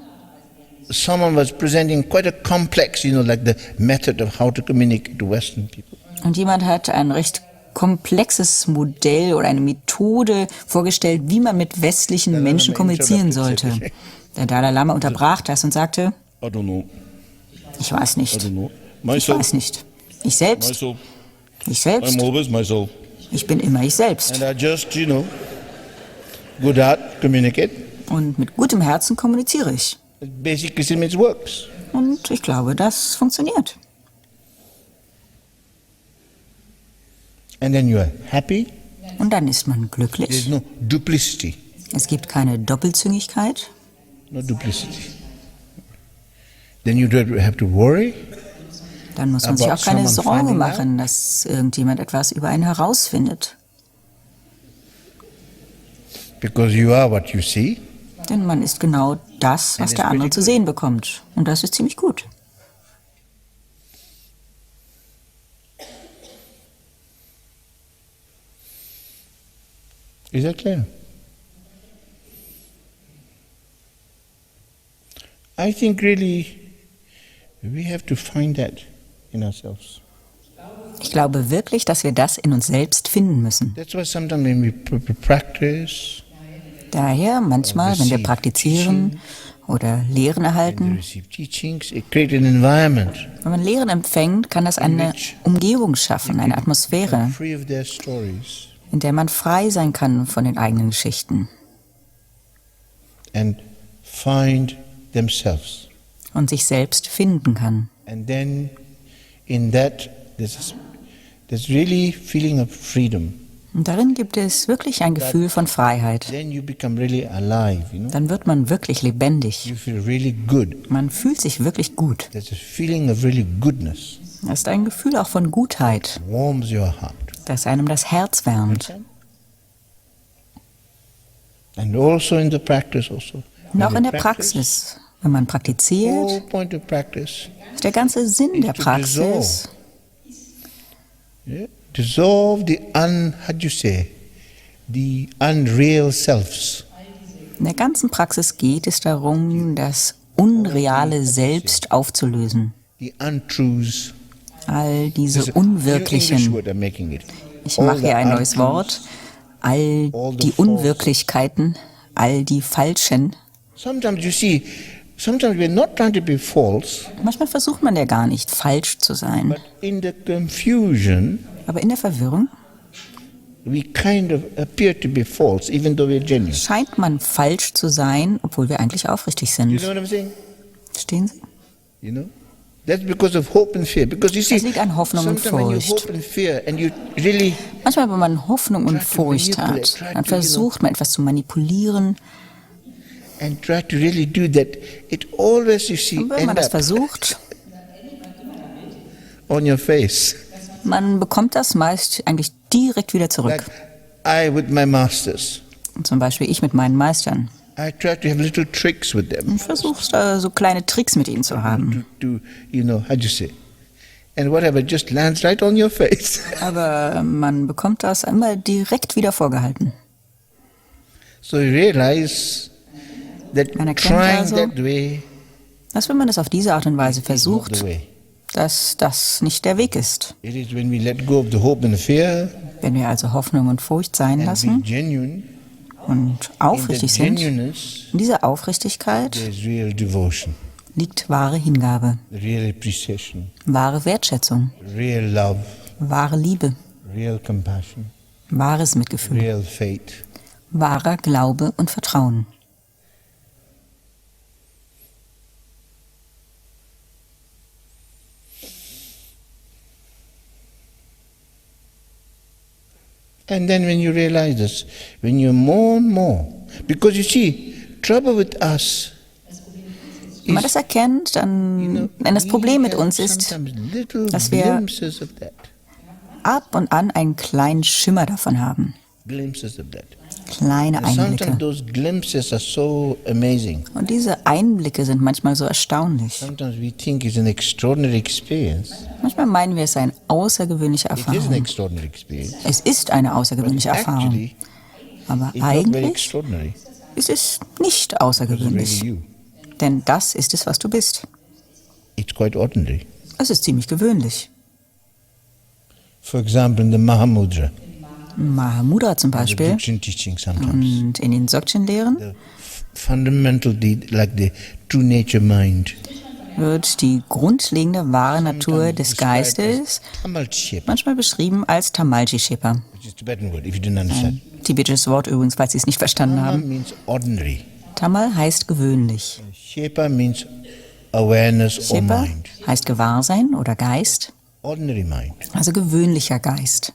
Someone was presenting quite a complex, like the method of how to communicate to Western people. Und jemand hat ein recht komplexes Modell oder eine Methode vorgestellt, wie man mit westlichen Menschen kommunizieren sollte. Der Dalai Lama unterbrach das und sagte, I don't know. ich weiß nicht. I don't know. Ich Myself, weiß nicht. Ich selbst, myself. ich selbst, I'm always myself. ich bin immer ich selbst. And I just, good heart, communicate. Und mit gutem Herzen kommuniziere ich. Basically, it works. Und ich glaube, das funktioniert. And then you are happy. Und dann ist man There's glücklich. no duplicity. Es gibt keine Doppelzüngigkeit. No duplicity. Then you don't have to worry. Dann muss man sich About auch keine someone Sorge finding machen, dass irgendjemand etwas über einen herausfindet. Because you are what you see. Denn man ist genau das, was And it's der andere pretty zu sehen bekommt. Und das ist ziemlich gut. Is that clear? I think really we have to find that in ourselves. Ich glaube wirklich, dass wir das in uns selbst finden müssen. That's why sometimes when we practice, Daher, manchmal, wenn wir receive praktizieren oder Lehren when they erhalten, receive teachings, it creates an environment. wenn man Lehren empfängt, kann das eine Umgebung schaffen, eine Atmosphäre, Free of their stories in der man frei sein kann von den eigenen Geschichten and find themselves. und sich selbst finden kann. And then in that there's really feeling of freedom. Und darin gibt es wirklich ein Gefühl von Freiheit. Then you become really alive, you know. Dann wird man wirklich lebendig. You feel really good. Man fühlt sich wirklich gut. There's a feeling of really goodness. Das ist ein Gefühl auch von Gutheit, Warms your heart. das einem das Herz wärmt. And also in the practice also. Und auch When in you der practice, Praxis, wenn man the praktiziert, whole point of practice ist der ganze Sinn der is to Praxis, dissolve the the unreal selves. in der ganzen Praxis geht es darum, das unreale Selbst aufzulösen. The untruths. All diese There's a new English Unwirklichen. word I'm making it. Ich All mache the hier ein neues untruths, Wort. All die Unwirklichkeiten, all die Falschen. Sometimes you see, sometimes we're not trying to be false, Manchmal versucht man ja gar nicht, falsch zu sein. but in the confusion, Aber in der Verwirrung we kind of appear to be false, even though we're genuine. scheint man falsch zu sein, obwohl wir eigentlich aufrichtig You sind. know what I'm saying? Verstehen Sie? You know? That's because of hope and fear. Because you see, Es liegt an Hoffnung und sometimes when you Furcht. hope and fear and you really Manchmal, wenn man Hoffnung und Furcht hat, dann versucht man etwas zu manipulieren. and try to really do that, it always, you see, Und wenn man end das up versucht, on your face. man bekommt das meist eigentlich direkt wieder zurück. Like I with my masters. Zum Beispiel ich mit meinen Meistern. I try to have little tricks with them. Und versuchst da so kleine Tricks mit ihnen zu haben. To you know, how do you say? And whatever just lands right on your face. Aber man bekommt das einmal direkt wieder vorgehalten. So you realize that Man erkennt trying also, that way dass wenn man das auf diese Art und Weise is not versucht, the way. dass das nicht der Weg ist. It is when we let go of the hope and the fear Wenn wir also Hoffnung und Furcht sein and be lassen genuine, und in that aufrichtig sind, genuineness in dieser Aufrichtigkeit there's real devotion, liegt wahre Hingabe, real appreciation, wahre Wertschätzung, real love, wahre Liebe, real compassion, wahres Mitgefühl, real faith. wahrer Glaube und Vertrauen. And then when you realize this, when you're more and more, because you see, trouble with us Wenn man das erkennt, dann, wenn das Problem mit uns ist, dass wir glimpses of that, ab und an einen kleinen Schimmer davon haben. glimpses of that. Kleine And sometimes Einblicke. those glimpses are so amazing. Und diese Einblicke sind manchmal so erstaunlich. Sometimes we think it's an extraordinary experience. Manchmal meinen wir, es sei eine außergewöhnliche It is an Erfahrung. extraordinary experience. Es ist eine außergewöhnliche But Erfahrung. actually, Aber it's not very eigentlich extraordinary. ist es nicht It's really außergewöhnlich. you. Denn das ist es, was du bist. It's quite ordinary. Es ist ziemlich gewöhnlich. For example, in the Mahamudra, Mahamudra zum the Beispiel Dzogchen teaching sometimes, und in den Dzogchen-Lehren the fundamental, like the true nature mind, wird die grundlegende wahre Natur des Geistes Tamalchepa, manchmal beschrieben als Tamalji Shepa. which is a Tibetan word, if you didn't understand. Tibetisches Wort übrigens, falls Sie es nicht verstanden Tamal haben. means ordinary. Tamal heißt gewöhnlich. Shepa means awareness or Shepa mind. heißt Gewahrsein oder Geist, Ordinary mind. also gewöhnlicher Geist.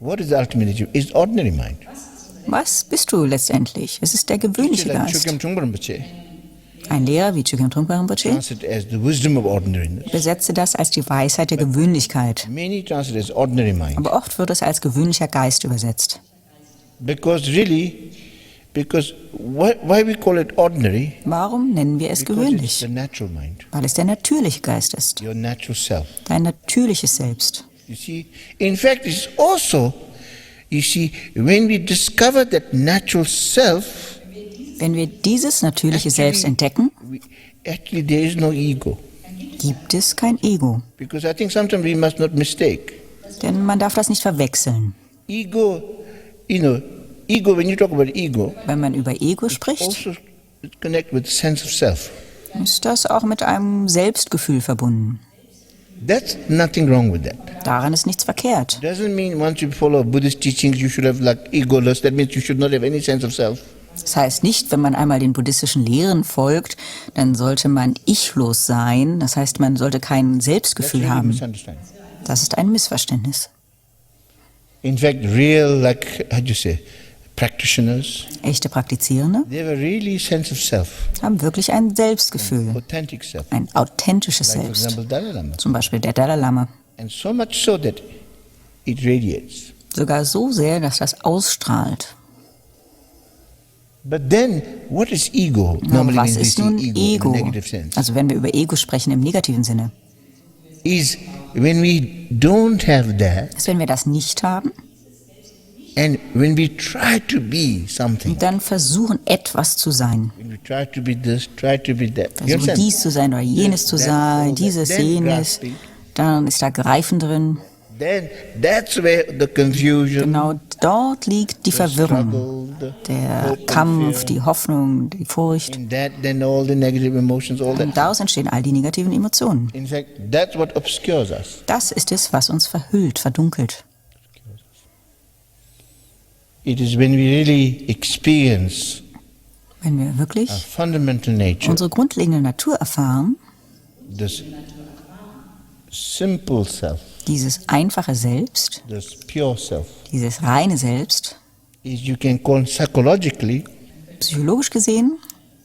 What is the ultimate issue? It's ordinary mind. Was bist du letztendlich? Es ist der gewöhnliche Like Geist. Chogyam Trungpa Rinpoche Ein Lehrer wie Chogyam Trungpa Rinpoche translated as the wisdom of ordinariness. besetzte das als die Weisheit der Gewöhnlichkeit. Many translate as ordinary mind. Aber oft wird es als gewöhnlicher Geist übersetzt. Because why we call it ordinary? Warum nennen wir es Because it's gewöhnlich? the natural mind, Weil es der natürliche Geist ist. your natural self. Dein natürliches Selbst. You see, in fact, it's also, you see, when we discover that natural self, Wenn wir dieses natürliche Selbst entdecken, actually there is no ego. gibt es kein Ego. Because I think sometimes we must not mistake. Denn man darf das nicht verwechseln. Ego, when you talk about ego, Wenn man über Ego spricht, also connect with sense of self. ist das auch mit einem Selbstgefühl verbunden. That's nothing wrong with that. Daran ist nichts verkehrt. Doesn't mean once you follow Buddhist teachings you should have like egoless. That means you should not have any sense of self. Das heißt nicht, wenn man einmal den buddhistischen Lehren folgt, dann sollte man ichlos sein. Das heißt, man sollte kein Selbstgefühl That's really haben. misunderstanding. Das ist ein Missverständnis. In fact, real, like, how do you say, practitioners, Echte Praktizierende they have a really sense of self, haben wirklich ein Selbstgefühl, authentic self. ein authentisches Like, for Selbst. example, Dalai Lama. Zum Beispiel der Dalai Lama. And so much so that it radiates. Sogar so sehr, dass das ausstrahlt. But then, what is ego? Na, Normally was when we ist see nun ego Ego? in a negative sense, Also wenn wir über Ego sprechen im negativen Sinne, is when we don't have that, ist, wenn wir das nicht haben and when we try to be something, und dann versuchen, etwas zu sein. when we try to be this, try to be that. You Versuchen, understand? dies zu sein oder jenes zu sein, dieses, Then jenes. grasping. Dann ist da Greifen drin. Then that's where the confusion, Genau dort liegt die the Verwirrung, struggle, the der hope and Kampf, fear. die Hoffnung, die Furcht. In that, then all the negative emotions, all Und that. daraus entstehen all die negativen Emotionen. In fact, that's what obscures us. Das ist es, was uns verhüllt, verdunkelt. It is when we really experience Wenn wir wirklich our fundamental nature, unsere grundlegende Natur erfahren, this simple self, dieses einfache Selbst, this pure self, dieses reine Selbst, is you can call psychologically, psychologisch gesehen,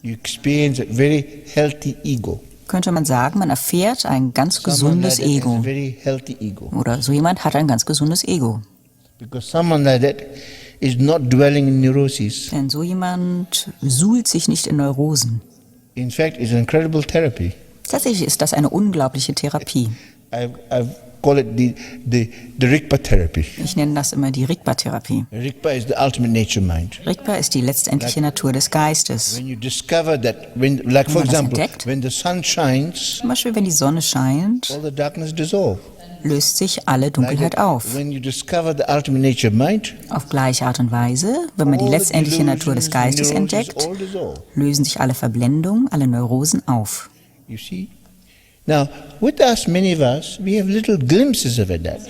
you experience a very healthy ego. könnte man sagen, man erfährt ein ganz Someone gesundes like that has a Ego. very healthy ego. Oder so jemand hat ein ganz gesundes Ego. Because someone like that is not dwelling in neuroses. Denn so jemand suhlt sich nicht in Neurosen. In fact, it's an incredible therapy. Tatsächlich ist das eine unglaubliche Therapie. I call it the Rigpa therapy. Ich nenne das immer die Rigpa-Therapie. Rigpa is the ultimate nature mind. Rigpa ist die letztendliche Natur des Geistes. When you discover that, when, like for Wenn man das example, entdeckt. when the sun shines, Zum Beispiel, wenn die Sonne scheint, all the darkness dissolves. löst sich alle Dunkelheit auf. When you discover the ultimate nature mind, Auf gleiche Art und Weise, wenn man die all the letztendliche Natur des delusions, Geistes neuroses, entdeckt, all dissolve. lösen sich alle Verblendungen, alle Neurosen auf. You see? Now, with us, many of us, we have little glimpses of that.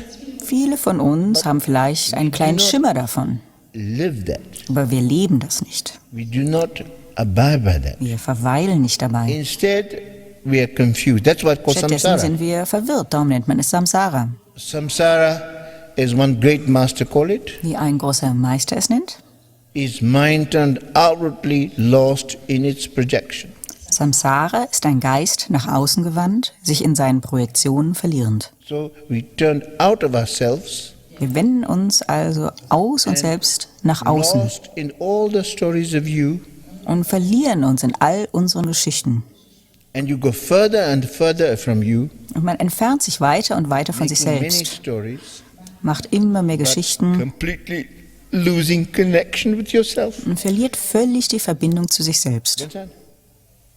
Viele von uns haben vielleicht einen kleinen Schimmer davon, Live that. aber wir leben das nicht. We do not abide by that. Wir verweilen nicht dabei. Instead, we are confused. That's what called Stattdessen samsara. sind wir verwirrt, darum nennt man es Samsara. Samsara, as one great master called it, Wie ein großer Meister es nennt. is mind turned outwardly lost in its projection. Samsara ist ein Geist nach außen gewandt, sich in seinen Projektionen verlierend. So we turn out of ourselves, Wir wenden uns also aus uns selbst nach außen lost in all the stories of you, und verlieren uns in all unseren Geschichten. and you go further and further from you, Und man entfernt sich weiter und weiter von sich making many selbst, stories, macht immer mehr but Geschichten completely losing connection with yourself. und verliert völlig die Verbindung zu sich selbst. Understand?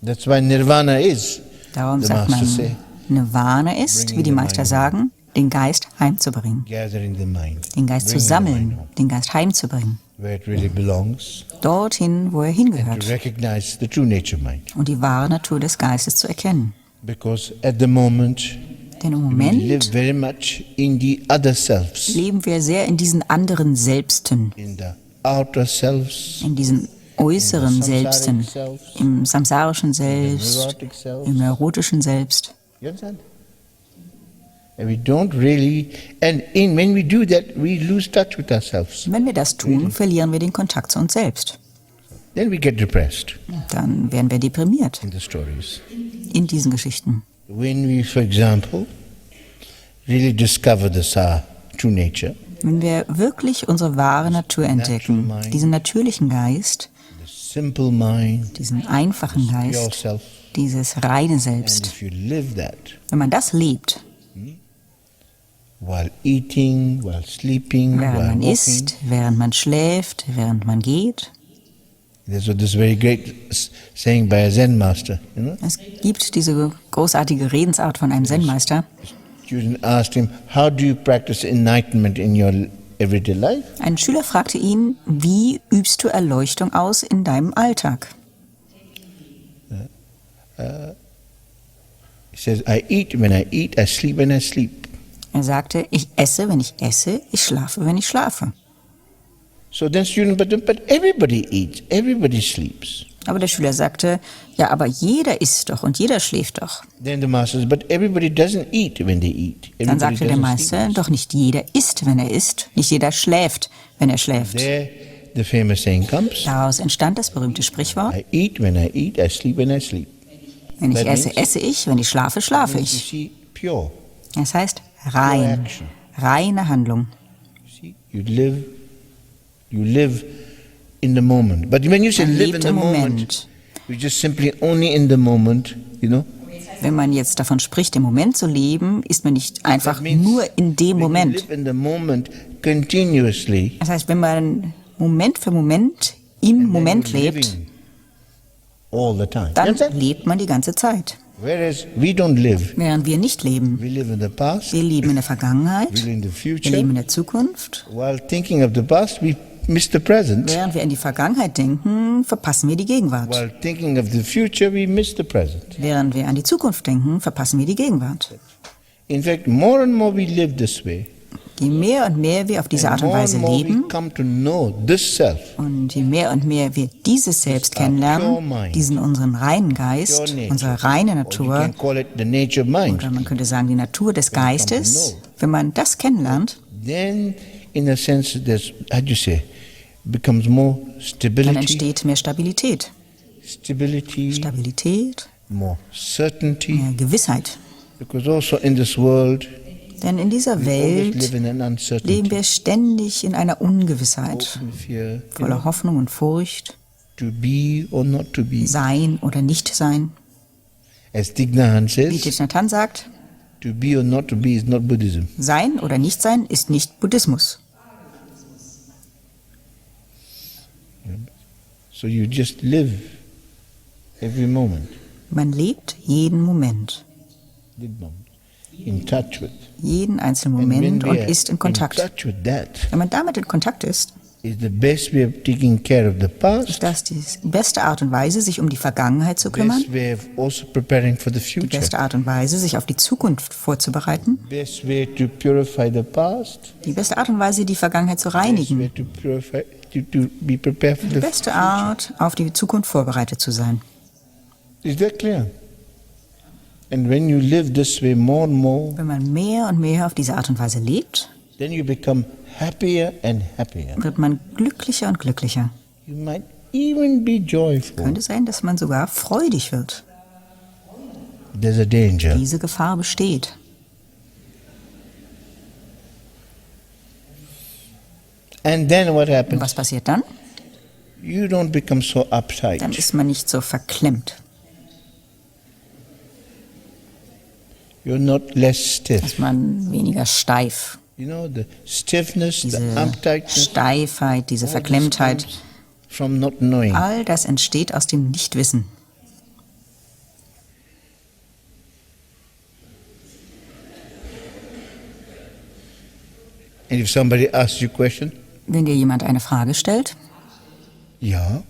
That's why nirvana is, Darum the sagt master man, say, Nirvana ist, wie die Meister sagen, den Geist heimzubringen. gathering the mind, Den Geist zu bringing the sammeln, mind home, den Geist heimzubringen. where it really belongs, Dorthin, wo er to hingehört. recognize the true nature mind. Und die wahre Natur des Geistes zu erkennen. Because at the moment, Denn im we live Moment very much in the other selves, leben wir sehr in diesen anderen Selbsten, in the outer selves, in diesen äußeren in the samsaric Selbsten, selves, im samsarischen the Selbst, neurotic selves. im neurotischen Selbst. You understand? And we don't really, when we do that, we lose touch with ourselves. Und wenn wir das tun, verlieren wir den Kontakt zu uns selbst. Then we get depressed Dann werden wir deprimiert in the stories. in diesen Geschichten. When we, for example, really discover our true nature, Wenn wir wirklich unsere wahre Natur entdecken, diesen natürlichen Geist, the simple mind, diesen einfachen pure Geist, self, dieses reine and Selbst, if you live that wenn man das lebt, while eating, while sleeping, während while man walking, isst, während man schläft, während man geht. there's this very great saying by a Zen master, Es gibt diese großartige Redensart von einem Zen-Meister. student asked him, how do you practice enlightenment in your everyday life? Ein Schüler fragte ihn, wie übst du Erleuchtung aus in deinem Alltag? He says, I eat when I eat, I sleep when I sleep. Er sagte, ich esse, wenn ich esse, ich schlafe, wenn ich schlafe. So then student, but everybody eats, everybody sleeps. Aber der Schüler sagte, ja, aber jeder isst doch und jeder schläft doch. Then the master says, but everybody doesn't eat when they eat. Dann Everybody sagte der doesn't Meister, sleep. doch nicht jeder isst, wenn er isst, nicht jeder schläft, wenn er schläft. There the famous saying comes, Daraus entstand das berühmte Sprichwort, I eat when I eat, I sleep when I sleep. wenn ich That esse, means- esse ich, wenn ich schlafe, schlafe You ich. see, pure. Das heißt rein, action. reine Handlung. See, you live in the moment. But when you say Man live in lebt the im moment, Moment. you're just simply only in the moment, you know. Wenn man jetzt davon spricht, im Moment zu leben, ist man nicht einfach That means nur in dem when you Moment. live in the moment continuously, Das heißt, wenn man Moment für Moment im then Moment you're lebt, living all the time. You dann understand? lebt man die ganze Zeit. Whereas we don't live. Während wir nicht leben. We live in the past, Wir leben in der we Vergangenheit, live in the wir future. leben in der Zukunft. While thinking of the past, we miss the present. Während wir in die Vergangenheit denken, verpassen wir die Gegenwart. While thinking of the future, we miss the present. Während wir an die Zukunft denken, verpassen wir die Gegenwart. In fact, more and more we live this way. Je mehr und mehr wir auf diese Art und more Weise and more leben we come to know this self, und je mehr und mehr wir dieses Selbst kennenlernen, diesen unseren reinen Geist, pure nature. unsere reine Or you Natur, can call it the nature of mind. oder man könnte sagen die Natur des Geistes, wenn man das kennenlernt, Then, in a sense, there's, how do you say, becomes more dann stability, entsteht mehr Stabilität. Stabilität, more certainty. mehr Gewissheit. Because also in this world, Denn in dieser we always live Welt in an leben uncertainty, wir ständig in einer Ungewissheit, open fear, you voller know, Hoffnung und Furcht, to be or not to be. sein oder nicht sein. As Thich Nhat Hanh Wie says, Thich Nhat Hanh sagt, to be or not to be is not Buddhism. sein oder nicht sein ist nicht Buddhismus. So you just live every moment, Man lebt jeden Moment, in touch with. jeden einzelnen And when Moment we und are ist in Kontakt. touch with that, Wenn man damit in Kontakt ist, is the best way of taking care of the ist past, das die beste Art und Weise, sich um die Vergangenheit zu kümmern, best way of also preparing for the die future, beste Art und Weise, sich auf die Zukunft vorzubereiten, best way to purify the past, die beste Art und Weise, die Vergangenheit zu best way reinigen, to purify, to be prepared for die the beste future. Art, auf die Zukunft vorbereitet zu sein. Is that clear? And when you live this way more and more, Wenn man mehr und mehr auf diese Art und Weise lebt, then you become happier and happier. wird man glücklicher und glücklicher. You might even be joyful. Könnte sein, dass man sogar freudig wird. There's a danger. Diese Gefahr besteht. And then what Und happens? was passiert dann? You don't become so Dann uptight. ist man nicht so verklemmt. You're not less stiff. Ist man weniger steif. You know, the stiffness, the Diese uptightness, Steifheit, diese all this Verklemmtheit, comes from not knowing. all das entsteht aus dem Nichtwissen. And if somebody asks you a question, Wenn dir jemand eine Frage stellt, yeah.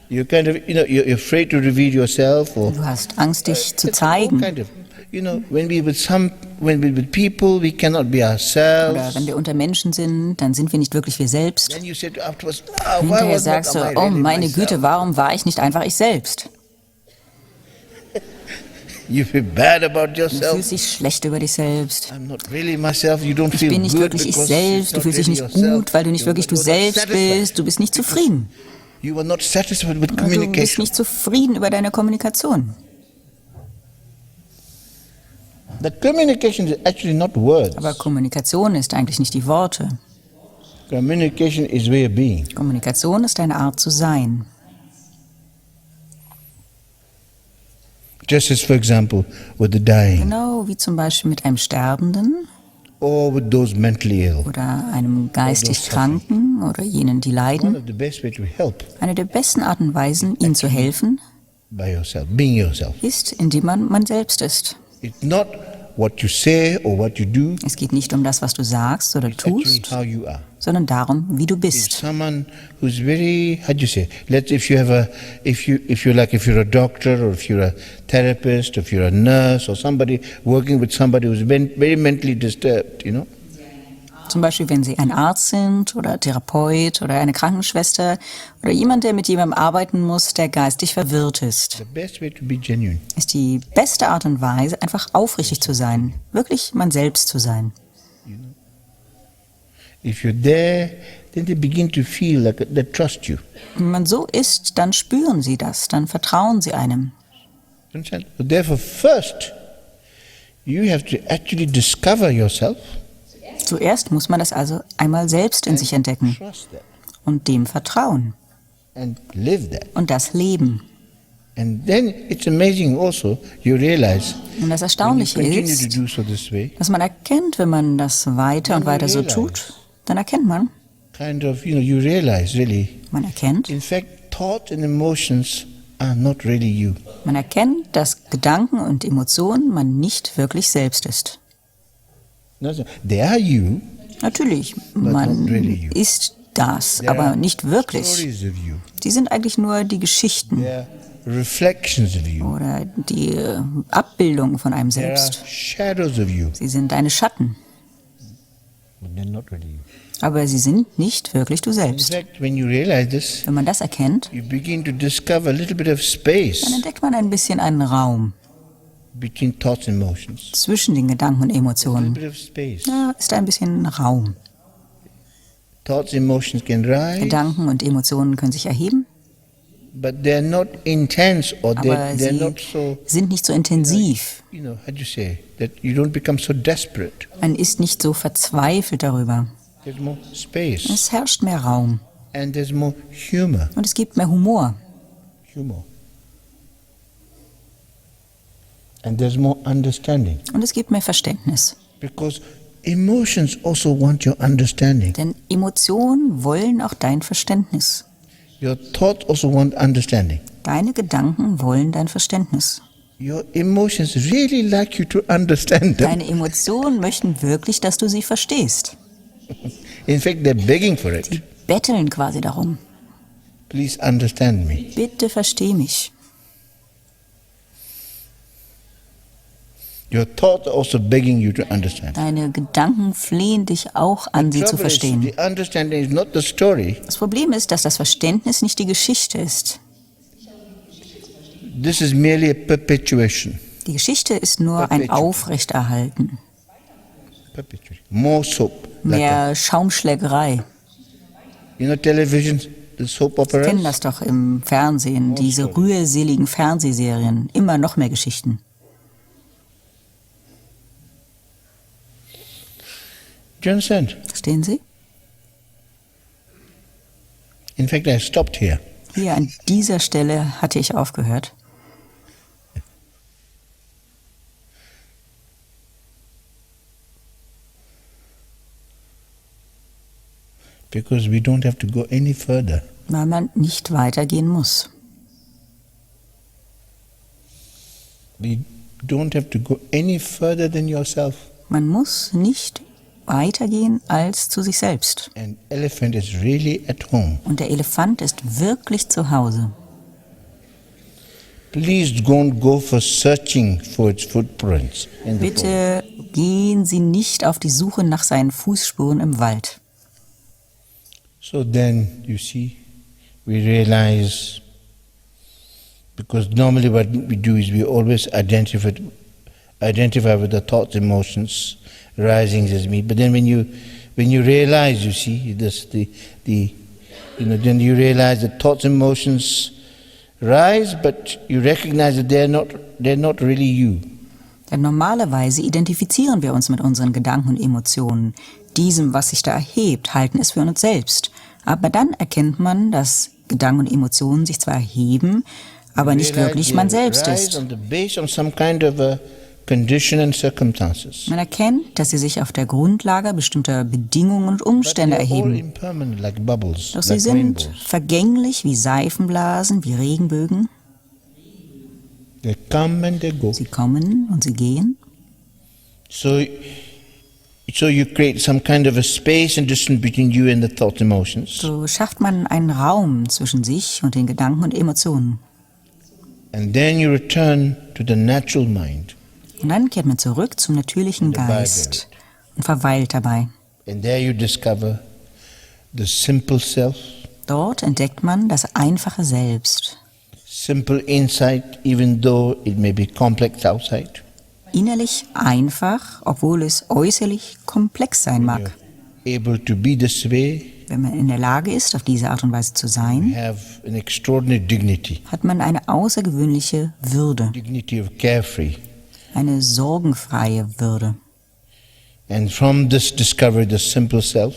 You're kind of, you're afraid to reveal yourself, or du hast Angst, dich zu it's all zeigen. kind of, when we with people, we cannot be Oder ourselves. wenn wir unter Menschen sind, dann sind wir nicht wirklich wir selbst. Then you say to afterwards, why Hinterher was not sagst du, am I oh really meine myself? Güte, warum war ich nicht einfach ich selbst? You feel bad about Du yourself. fühlst dich schlecht über dich selbst. I'm not really myself. You don't Ich feel bin nicht good wirklich ich because selbst, you're du fühlst dich not nicht really yourself. gut, weil du nicht wirklich du You're not selbst satisfied. bist, du bist nicht zufrieden. You are not satisfied with Du bist communication. nicht zufrieden über deine Kommunikation. The communication is actually not words. Aber Kommunikation ist eigentlich nicht die Worte. Communication is way of being. Kommunikation ist eine Art zu sein. Just as, for example, with the dying Genau wie zum Beispiel mit einem Sterbenden or with those mentally ill. oder einem geistig Kranken oder jenen, die One leiden. of the best way to help Eine der besten Arten und Weisen, ihnen zu helfen, by yourself, being yourself. ist, indem man selbst ist. It's not what you say or what you do. Es geht nicht um das, was du sagst oder It's actually tust, how you are. sondern darum, wie du If bist. someone who's very, how do you say? Let's if you're a doctor or if you're a therapist, if you're a nurse or somebody working with somebody who's been very mentally disturbed, Zum Beispiel, wenn Sie ein Arzt sind oder Therapeut oder eine Krankenschwester oder jemand, der mit jemandem arbeiten muss, der geistig verwirrt ist. The best way to be genuine. Ist die beste Art und Weise, einfach aufrichtig zu sein, wirklich man selbst zu sein. If you're there, then they begin to feel like they trust you. Wenn man so ist, dann spüren Sie das, dann vertrauen Sie einem. Understand? So therefore, first, you have to actually discover yourself. Zuerst muss man das also einmal selbst in sich entdecken Trust that und dem vertrauen and live that. und das leben. And then it's amazing also, you realize Und das when you Erstaunliche continue to ist, do so this way, dass man erkennt, wenn man das weiter und weiter so tut, dann erkennt man, you realize really, man erkennt, in fact, thoughts and emotions are not really you. man erkennt, dass Gedanken und Emotionen man nicht wirklich selbst ist. They are you, Natürlich, not man really you. ist das, They aber are nicht wirklich. stories of you. Die sind eigentlich nur die Geschichten They are reflections of you. oder die Abbildung von einem There are selbst. shadows of you, Sie sind deine Schatten, but they're not really you. aber sie sind nicht wirklich du In selbst. fact, when you realize this, Wenn man das erkennt, you begin to discover a little bit of dann space entdeckt man ein bisschen einen Raum between thoughts and emotions. zwischen den Gedanken und A little Emotionen. bit of space. Da ist ein bisschen Raum. Thoughts and emotions can rise, Gedanken und Emotionen können sich erheben, but they're not intense or aber they're sie not so, sind nicht so intensiv. how do you say, that you don't become so desperate. Man ist nicht so verzweifelt darüber. There's more space Es herrscht mehr Raum and there's more humor. und es gibt mehr Humor And there's more understanding. und es gibt mehr Verständnis. Because emotions also want your understanding. Denn Emotionen wollen auch dein Verständnis. Your thoughts also want understanding. Deine Gedanken wollen dein Verständnis. Your emotions really like you to understand them. Deine Emotionen möchten wirklich, dass du sie verstehst. In fact, they're begging for Sie it. betteln quasi darum. Please understand me. Bitte versteh mich. Your thoughts are also begging you to understand. Deine Gedanken flehen dich auch an, sie zu Trouble is, verstehen. the understanding is not the story. Das Problem ist, dass das Verständnis nicht die Geschichte ist. This is merely a perpetuation. Die Geschichte ist nur ein Aufrechterhalten. More soap. Mehr Schaumschlägerei. Television, the soap Sie kennen operas. das doch im Fernsehen, diese rührseligen Fernsehserien. Immer noch mehr Geschichten. Do you understand? Verstehen Sie? In fact, I stopped here. Hier an dieser Stelle hatte ich aufgehört. Because we don't have to go any further. Weil man nicht weitergehen muss. We don't have to go any further than yourself. Man muss nicht weitergehen als zu sich selbst. An elephant is really at home. Und der Elefant ist wirklich zu Hause. Please don't go for searching for its footprints in the forest. Bitte gehen Sie nicht auf die Suche nach seinen Fußspuren im Wald. So then, you see, we realize, because normally what we do is we always identify with the thoughts, emotions, rising as me. But then when you realize, you see, then you realize that thoughts, emotions rise, but you recognize that they're not really you. Denn normalerweise identifizieren wir uns mit unseren Gedanken und Emotionen. Diesem, was sich da erhebt, halten es für uns selbst. Aber dann erkennt man, dass Gedanken und Emotionen sich zwar erheben, aber nicht wirklich man selbst ist. Man erkennt, dass sie sich auf der Grundlage bestimmter Bedingungen und Umstände erheben. Doch sie sind vergänglich wie Seifenblasen, wie Regenbögen. They come and they go. Sie kommen und sie gehen. So you create some kind of a space and distance between you and the thoughts, emotions. So schafft man einen Raum zwischen sich und den Gedanken und Emotionen. And then you return to the natural mind. Und dann kehrt man zurück zum natürlichen Geist und verweilt dabei. And there you discover the simple self. Dort entdeckt man das einfache Selbst. Simple inside, even though it may be complex outside. Innerlich einfach, obwohl es äußerlich komplex sein mag. Able to be this way. Wenn man in der Lage ist, auf diese Art und Weise zu sein, Have an extraordinary dignity. hat man eine außergewöhnliche Würde, Dignity of carefree. eine sorgenfreie Würde. And from this discovery, the simple self.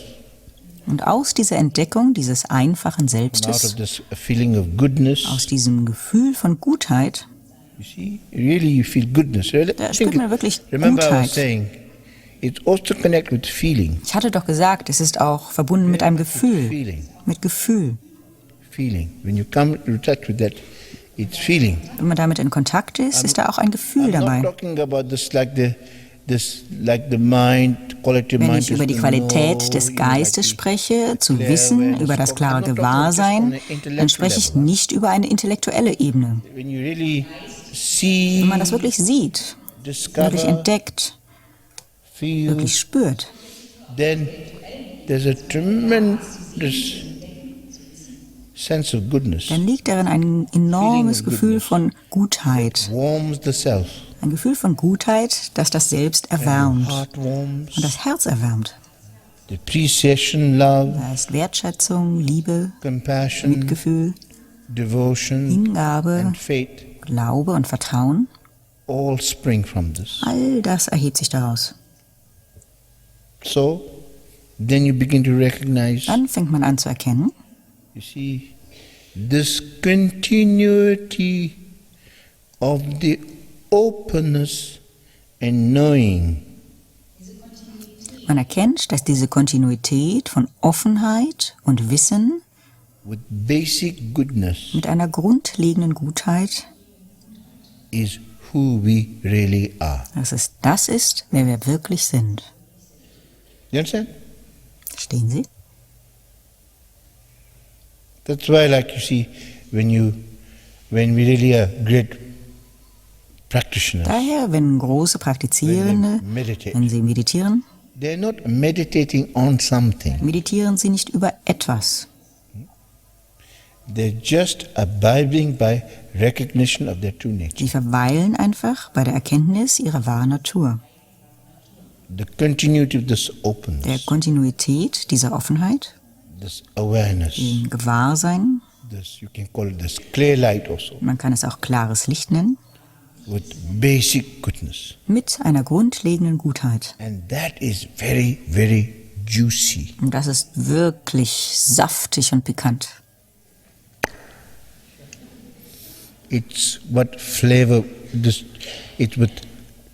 Und aus dieser Entdeckung dieses einfachen And out Selbstes, of this feeling of goodness. aus diesem Gefühl von Gutheit, You see, really you feel goodness. da spürt man wirklich Remember I was Gutheit. saying, it also connects with feeling. Ich hatte doch gesagt, es ist auch verbunden mit einem Gefühl. Feeling. Mit Gefühl. Feeling. When you come to touch with that, it's feeling. Wenn man damit in Kontakt ist, ist da auch ein Gefühl I'm not dabei. talking about this like the mind, quality Wenn mind. ich über die Qualität des Geistes spreche, zu wissen, über das klare Gewahrsein, dann spreche ich nicht über eine intellektuelle Ebene. When you really see, Wenn man das wirklich sieht, wirklich discover, entdeckt, feel, wirklich spürt, then there's a tremendous sense of goodness. dann liegt darin ein enormes Gefühl von Gutheit. Warms the self. Ein Gefühl von Gutheit, das das Selbst erwärmt Heart warms. und das Herz erwärmt. Appreciation, love, Da ist Wertschätzung, Liebe, compassion, Mitgefühl, devotion, Hingabe, and faith Glaube und Vertrauen. all spring from this. All das erhebt sich daraus. So, then you begin to recognize, Dann fängt man an zu erkennen, you see, this continuity of the openness and knowing man erkennt, dass diese Kontinuität von Offenheit und Wissen with basic goodness mit einer grundlegenden Gutheit, is who we really are. dass es das ist, wer wir wirklich sind. You understand? Verstehen Sie? That's why, like you see, when we really are great practitioners, Daher, wenn große Praktizierende, wenn sie meditieren, they're not meditating on something. meditieren sie nicht über etwas. They're just abiding by recognition of their true nature. Sie verweilen einfach bei der Erkenntnis ihrer wahren Natur, The continuity of this der openness, Kontinuität dieser Offenheit, this awareness, dem Gewahrsein, this, you can call it this clear light also, man kann es auch klares Licht nennen, with basic goodness. mit einer grundlegenden Gutheit. And that is very, very juicy. Und das ist wirklich saftig und pikant. It's what flavor, it's with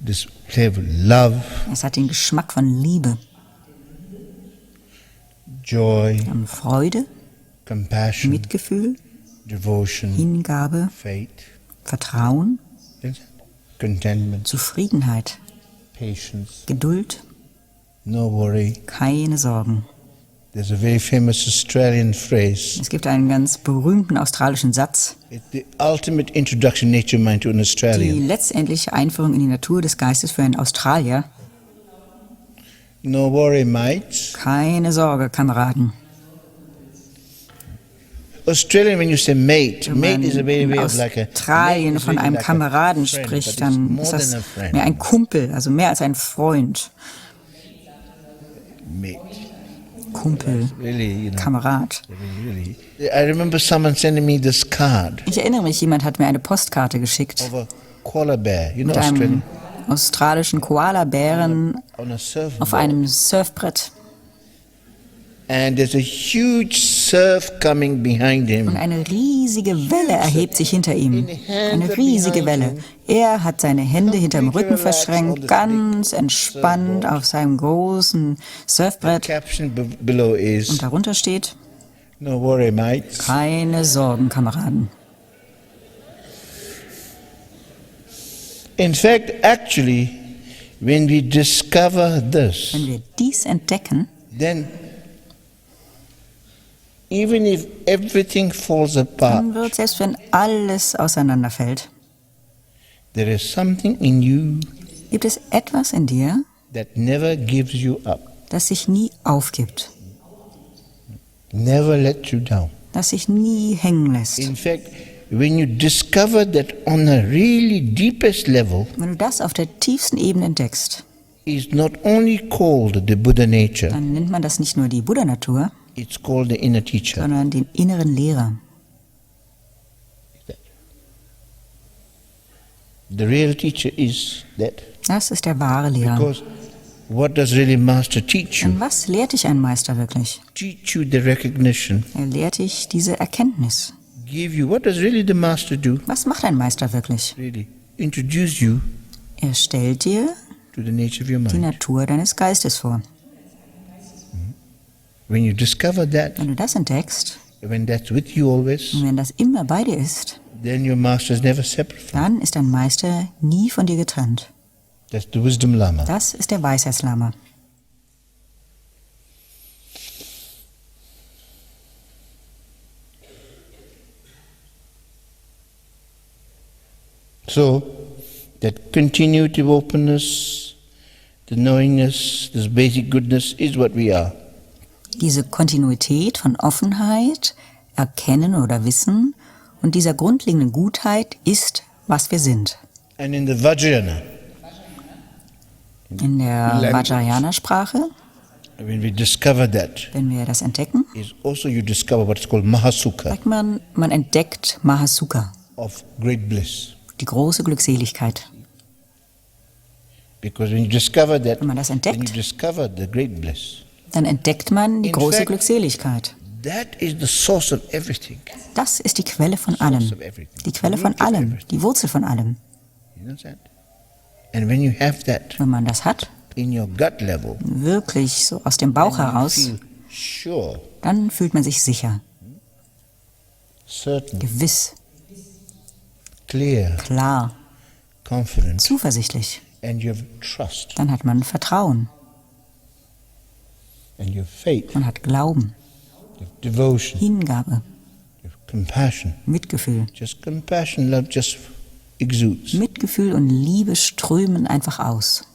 this flavor, love, Es hat den Geschmack von Liebe, joy, von Freude, compassion, Mitgefühl, devotion, Hingabe, faith, Vertrauen, contentment, Zufriedenheit, patience, Geduld, no worry. keine Sorgen. There's a very famous Australian phrase. Es gibt einen ganz berühmten australischen Satz, It's the ultimate introduction, nature mind, to an die Australian. letztendliche Einführung in die Natur des Geistes für einen Australier. No worry, mates. Keine Sorge, Kameraden. Australian, when you say mate, Wenn mate man is a very way in of like a. Australien mate is von really einem like a Kameraden friend, spricht, but it's dann more ist das than a friend. mehr ein Kumpel, also mehr als ein Freund. Mate. Kumpel, Really, Kamerad. really. I remember someone sending me this card Ich erinnere mich, jemand hat mir eine Postkarte geschickt of a koala bear, mit Australian, einem australischen Koalabären on a surfboard. auf einem Surfbrett. And there's a huge surf coming behind Und him. eine riesige Welle erhebt sich hinter ihm. Eine riesige Welle. Er hat seine Hände hinterm Rücken verschränkt, ganz entspannt auf seinem großen Surfbrett. Caption below is, Und darunter steht, no worry, mates. keine Sorgen, Kameraden. In fact, actually, when we discover this, Wenn wir dies entdecken, then even if everything falls apart, dann wird, selbst wenn alles auseinanderfällt, there is something in you gibt es etwas in dir, that never gives you up, das sich nie aufgibt, never lets you down. das sich nie hängen lässt. In fact, when you discover that on a really deepest level, Wenn du das auf der tiefsten Ebene entdeckst, is not only called the Buddha nature, dann nennt man das nicht nur die Buddha-Natur, it's called the inner teacher. sondern den inneren Lehrer. The real teacher is that. Das ist der wahre Lehrer. Because what does really master teach Und you? was lehrt dich ein Meister wirklich? Teach you the recognition. Er lehrt dich diese Erkenntnis. Give you, what does really the master do? Was macht ein Meister wirklich? Really introduce you Er stellt dir to the nature of your die mind. Natur deines Geistes vor. When you discover that, Wenn du das entdeckst, when that's with you always, und wenn das immer bei dir ist, then your master is never separate from you. dann ist dein Meister nie von dir getrennt. That's the wisdom lama. Das ist der Weisheitslama. So, that continuity of openness, the knowingness, this basic goodness is what we are. Diese Kontinuität von Offenheit, Erkennen oder Wissen und dieser grundlegenden Gutheit ist, was wir sind. And in the Vajrayana, In der Vajrayana-Sprache, when we discover that, wenn wir das entdecken, is also you discover what's called Mahasukha, sagt man entdeckt Mahasukha, of great bliss. die große Glückseligkeit. Because when you discover that, Wenn man das then you entdeckt, discover the great bliss. dann entdeckt man die In große fact- Glückseligkeit. That is the source of everything. Das ist die Quelle von allem. Die Quelle von allem, die Wurzel von allem. You understand? And when you have that Wenn man das hat, in your gut level, wirklich so aus dem Bauch then you heraus, feel sure, dann fühlt man sich sicher, certain, gewiss, clear, klar, confident, zuversichtlich. and you have trust, Dann hat man Vertrauen, and you have faith, man hat Glauben, you have devotion, Hingabe, you have compassion. Mitgefühl. Just compassion, love just exudes. Mitgefühl und Liebe strömen einfach aus.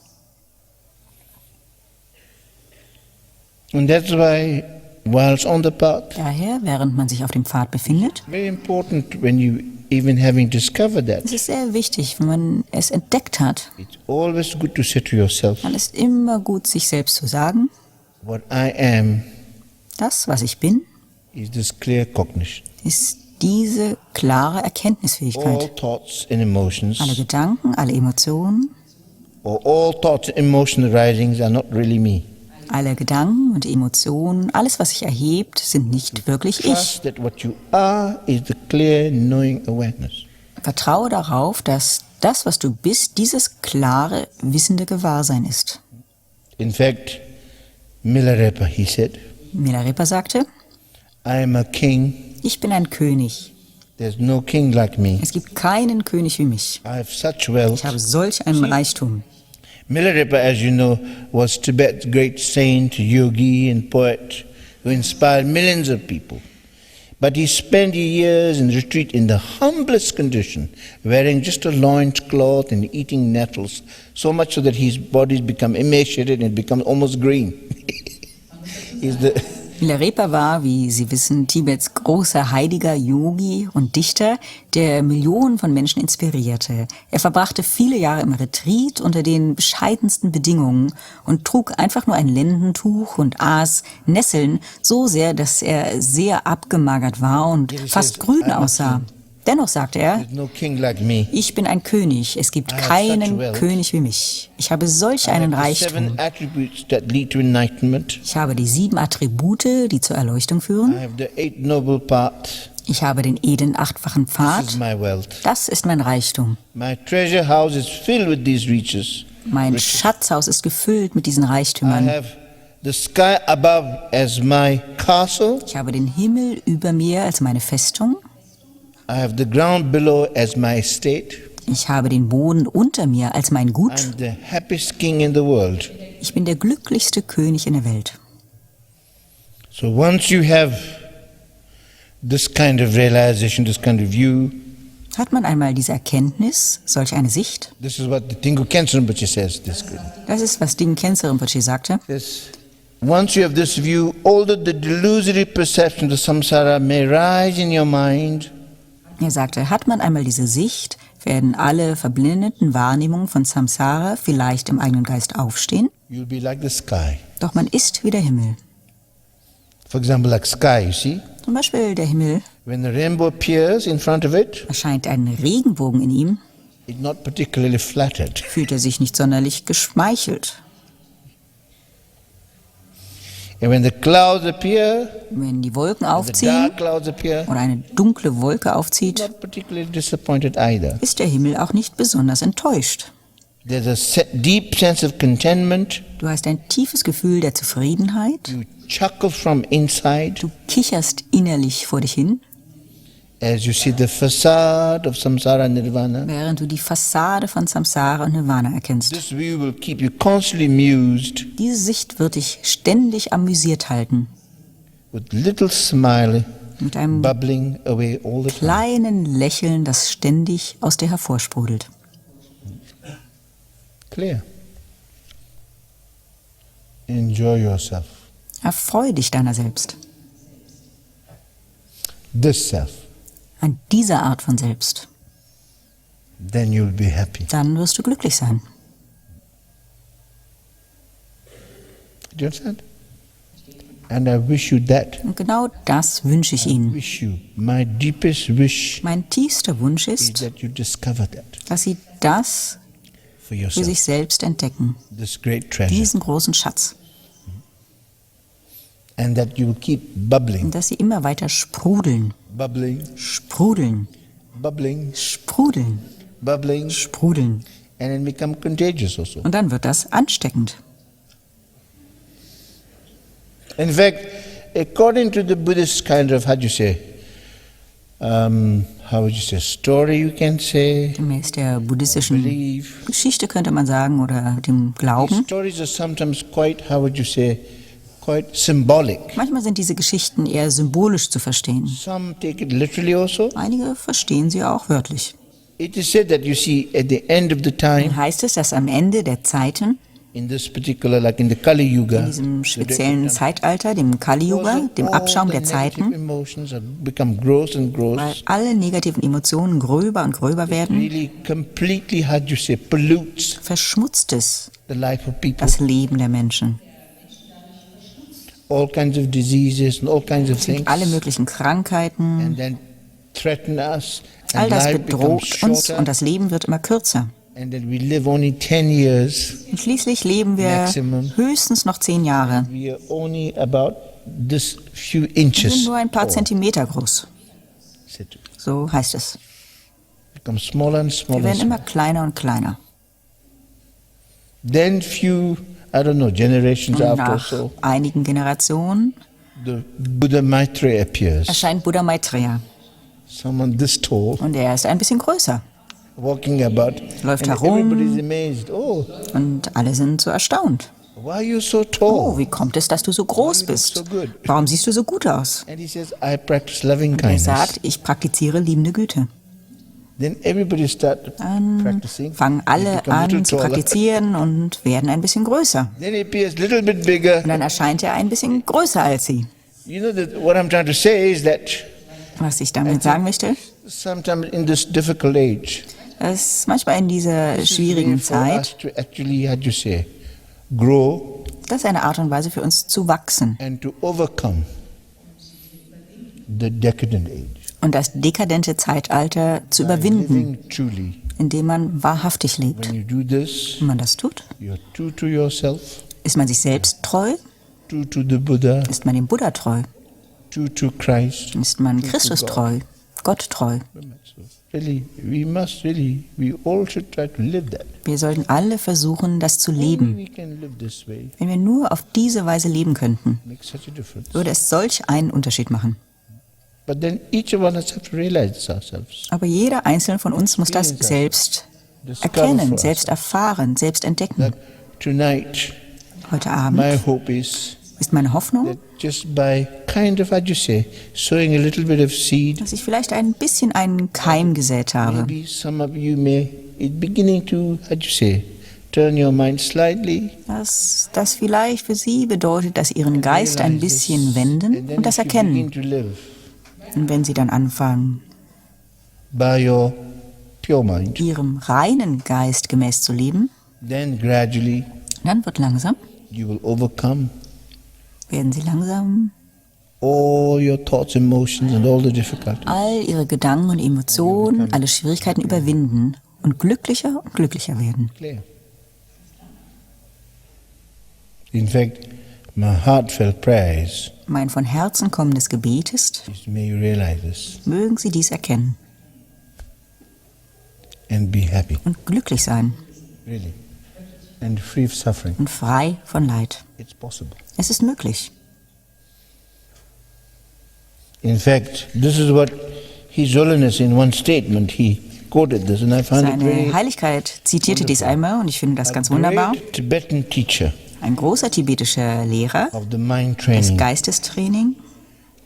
And that's why, whilst on the path, Daher, während man sich auf dem Pfad befindet, very important when you even having discovered that, ist es sehr wichtig, wenn man es entdeckt hat, it's always good to say to yourself, dann ist immer gut, sich selbst zu sagen, what I am das, was ich bin, is this clear cognition. ist diese klare All Erkenntnisfähigkeit. thoughts and emotions, Alle Gedanken, alle Emotionen, or all thoughts and emotional risings are not really me. alle Gedanken und Emotionen, alles, was sich erhebt, sind nicht wirklich ich. Trust that what you are is the clear knowing awareness. Vertraue darauf, dass das, was du bist, dieses klare, wissende Gewahrsein ist. In fact, Milarepa, he said, Milarepa sagte, I am a king. ich bin ein König. There's no king like me. Es gibt keinen König wie mich. I have such wealth. Ich habe solch einen Reichtum. Milarepa, as you know, was Tibet's great saint, yogi, and poet who inspired millions of people. But he spent years in retreat in the humblest condition, wearing just a loincloth and eating nettles, so much so that his body's become emaciated and become almost green. He's the Milarepa war, wie Sie wissen, Tibets großer heiliger Yogi und Dichter, der Millionen von Menschen inspirierte. Er verbrachte viele Jahre im Retreat unter den bescheidensten Bedingungen und trug einfach nur ein Lendentuch und aß Nesseln so sehr, dass er sehr abgemagert war und fast grün aussah. Dennoch sagte er, There's no king like me. ich bin ein König, es gibt keinen König wie mich. Ich habe solch einen I have the 7 Reichtum. attributes that lead to enlightenment. Ich habe die 7 Attribute, die zur Erleuchtung führen. I have the 8 noble paths. Ich habe den edlen 8-fachen This is Pfad. my wealth. Das ist mein Reichtum. My treasure house is filled with these riches. Mein Schatzhaus ist gefüllt mit diesen I Reichtümern. have the sky above as my castle. Ich habe den Himmel über mir als meine Festung. I have the ground below as my estate. Ich habe den Boden unter mir als mein Gut. I'm the happiest king in the world. Ich bin der glücklichste König in der Welt. So once you have this kind of realization, this kind of view, Hat man einmal diese Erkenntnis, solch eine Sicht? this is what the Tingu Khyentse Rinpoche says. Das ist, was Gegenseitiger Rinpoche sagte. Once you have this view, although the delusory perception of samsara may rise in your mind, Er sagte, hat man einmal diese Sicht, werden alle verblendeten Wahrnehmungen von Samsara vielleicht im eigenen Geist aufstehen. you'll be like the sky. Doch man ist wie der Himmel. For example, like sky, you see? Zum Beispiel der Himmel. When the rainbow appears in front of it, Erscheint ein Regenbogen in ihm, it's not particularly flattered. fühlt er sich nicht sonderlich geschmeichelt. And when the clouds appear, Wenn die Wolken the aufziehen dark clouds appear, oder eine dunkle Wolke aufzieht, not particularly disappointed either. ist der Himmel auch nicht besonders enttäuscht. There's a deep sense of contentment. Du hast ein tiefes Gefühl der Zufriedenheit. You chuckle from inside Du kicherst innerlich vor dich hin, as you see the facade of samsara nirvana. während du die Fassade von Samsara und Nirvana erkennst. This view will keep you constantly amused Diese Sicht wird dich ständig amüsiert halten, with little smile mit einem bubbling away all the time. kleinen Lächeln, das ständig aus dir hervorsprudelt. Clear. Enjoy yourself. Erfreue dich deiner selbst, This self. an dieser Art von Selbst. Then you'll be happy. Dann wirst du glücklich sein. Do you understand? And I wish you that. Und genau das wünsche ich Ihnen. Wish you. My deepest wish Mein tiefster Wunsch is ist, that you discover that dass Sie das for für yourself. sich selbst entdecken, This great treasure. diesen großen Schatz. And that you will keep bubbling, Und dass Sie immer weiter sprudeln, bubbling, sprudeln, bubbling, sprudeln, bubbling, sprudeln. and then become contagious also. Und dann wird das ansteckend. In fact, according to the Buddhist kind of, how do you say, how would you say, story you can say, Gemäß der buddhistischen belief. Geschichte könnte man sagen oder dem These Glauben. stories are sometimes quite, how would you say, quite symbolic. Manchmal sind diese Geschichten eher symbolisch zu verstehen. Some take it literally also. Einige verstehen sie auch wörtlich. It is said that you see at the end of the Dann time, heißt es, dass am Ende der Zeiten, in this particular, like in the Kali Yuga, in diesem speziellen Zeitalter, dem Kali-Yuga, dem Abschaum der Zeiten, emotions have become gross and weil gross. alle negativen Emotionen gröber und gröber werden, Really completely, how do you say, pollutes verschmutzt es the life of people. das Leben der Menschen. All kinds of diseases and all kinds of things. Alle möglichen Krankheiten, And then threaten us. all And das life becomes bedroht uns shorter. und das Leben wird immer kürzer. And then we live only 10 years. Und schließlich leben wir Maximum. höchstens noch 10 Jahre. We are only about this few Wir inches. sind nur ein paar tall. Zentimeter groß. So heißt es. Become smaller and Wir smaller. werden immer kleiner und kleiner. Then few, I don't know, generations Und after nach so, einigen Generationen the Buddha Maitreya appears. erscheint Buddha Maitreya. Someone this tall, Und er ist ein bisschen größer. walking about. Läuft And herum. everybody's amazed. Oh, Und alle sind so erstaunt. why are you so Oh, tall? wie kommt es, dass du so groß You look bist? so good. Warum siehst du so gut aus? And he says, I practice loving Er kindness. sagt, ich praktiziere liebende Güte. Then everybody start Dann practicing. fangen They alle become a little an zu taller. praktizieren und werden ein bisschen größer. Then he appears a little bit bigger. Und dann erscheint er ein bisschen größer als sie. You know that what I'm trying to say is that Was ich damit sagen möchte, sometimes in this difficult age, dass manchmal in dieser this is way schwierigen for us Zeit, to actually, how do you say, grow das ist eine Art und Weise für uns zu wachsen and to overcome the decadent age. und das dekadente Zeitalter zu überwinden, Living truly. indem man wahrhaftig lebt. When you do this, Wenn man das tut, you're true to yourself, ist man sich selbst treu, true to the Buddha, ist man dem Buddha treu, true to Christ. ist man true to Christus God. treu, Gott treu. So really, we all should try to live that. Wir sollten alle versuchen, das zu Only leben. we can live this way. Wenn wir nur auf diese Weise leben könnten, Makes such a difference. würde es solch einen Unterschied machen. But then each of us have to realize this ourselves. Aber jeder Einzelne von uns muss das selbst erkennen, selbst erfahren, selbst entdecken. That tonight, Heute my Abend hope is ist meine Hoffnung, that just by kind of, how'd you say, sowing a little bit of seed, dass ich vielleicht ein bisschen einen Keim gesät habe. maybe some of you may, it's beginning to, how'd you say, turn your mind slightly. Dass das vielleicht für Sie bedeutet, dass Sie Ihren Geist ein bisschen wenden And then und das if you begin erkennen. to live Und wenn Sie dann anfangen, by your pure mind, Ihrem reinen Geist gemäß zu leben, then gradually dann werden you will overcome Sie langsam all your thoughts, emotions and all the difficulties. all Ihre Gedanken und Emotionen, alle Schwierigkeiten überwinden und glücklicher werden. Clear. In fact, my heartfelt prayer is Mein von Herzen kommendes Gebet ist, may you realize this mögen Sie dies erkennen and be happy, und glücklich sein really, and free of suffering. und frei von Leid. It's possible. Es ist möglich. In fact, this is what His Holiness in one statement, he quoted this and I found it Seine very Heiligkeit zitierte dies einmal und ich finde das ganz a wunderbar. great Tibetan teacher Ein großer tibetischer Lehrer of the mind des training Geistestraining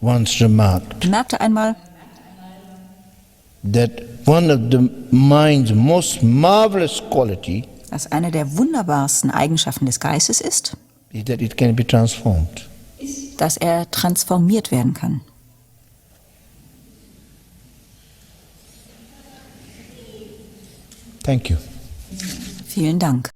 once remarked bemerkte einmal, that one of the mind's most marvelous quality dass eine der wunderbarsten Eigenschaften des Geistes ist, is that it can be transformed. dass er transformiert werden kann. Thank you. Vielen Dank.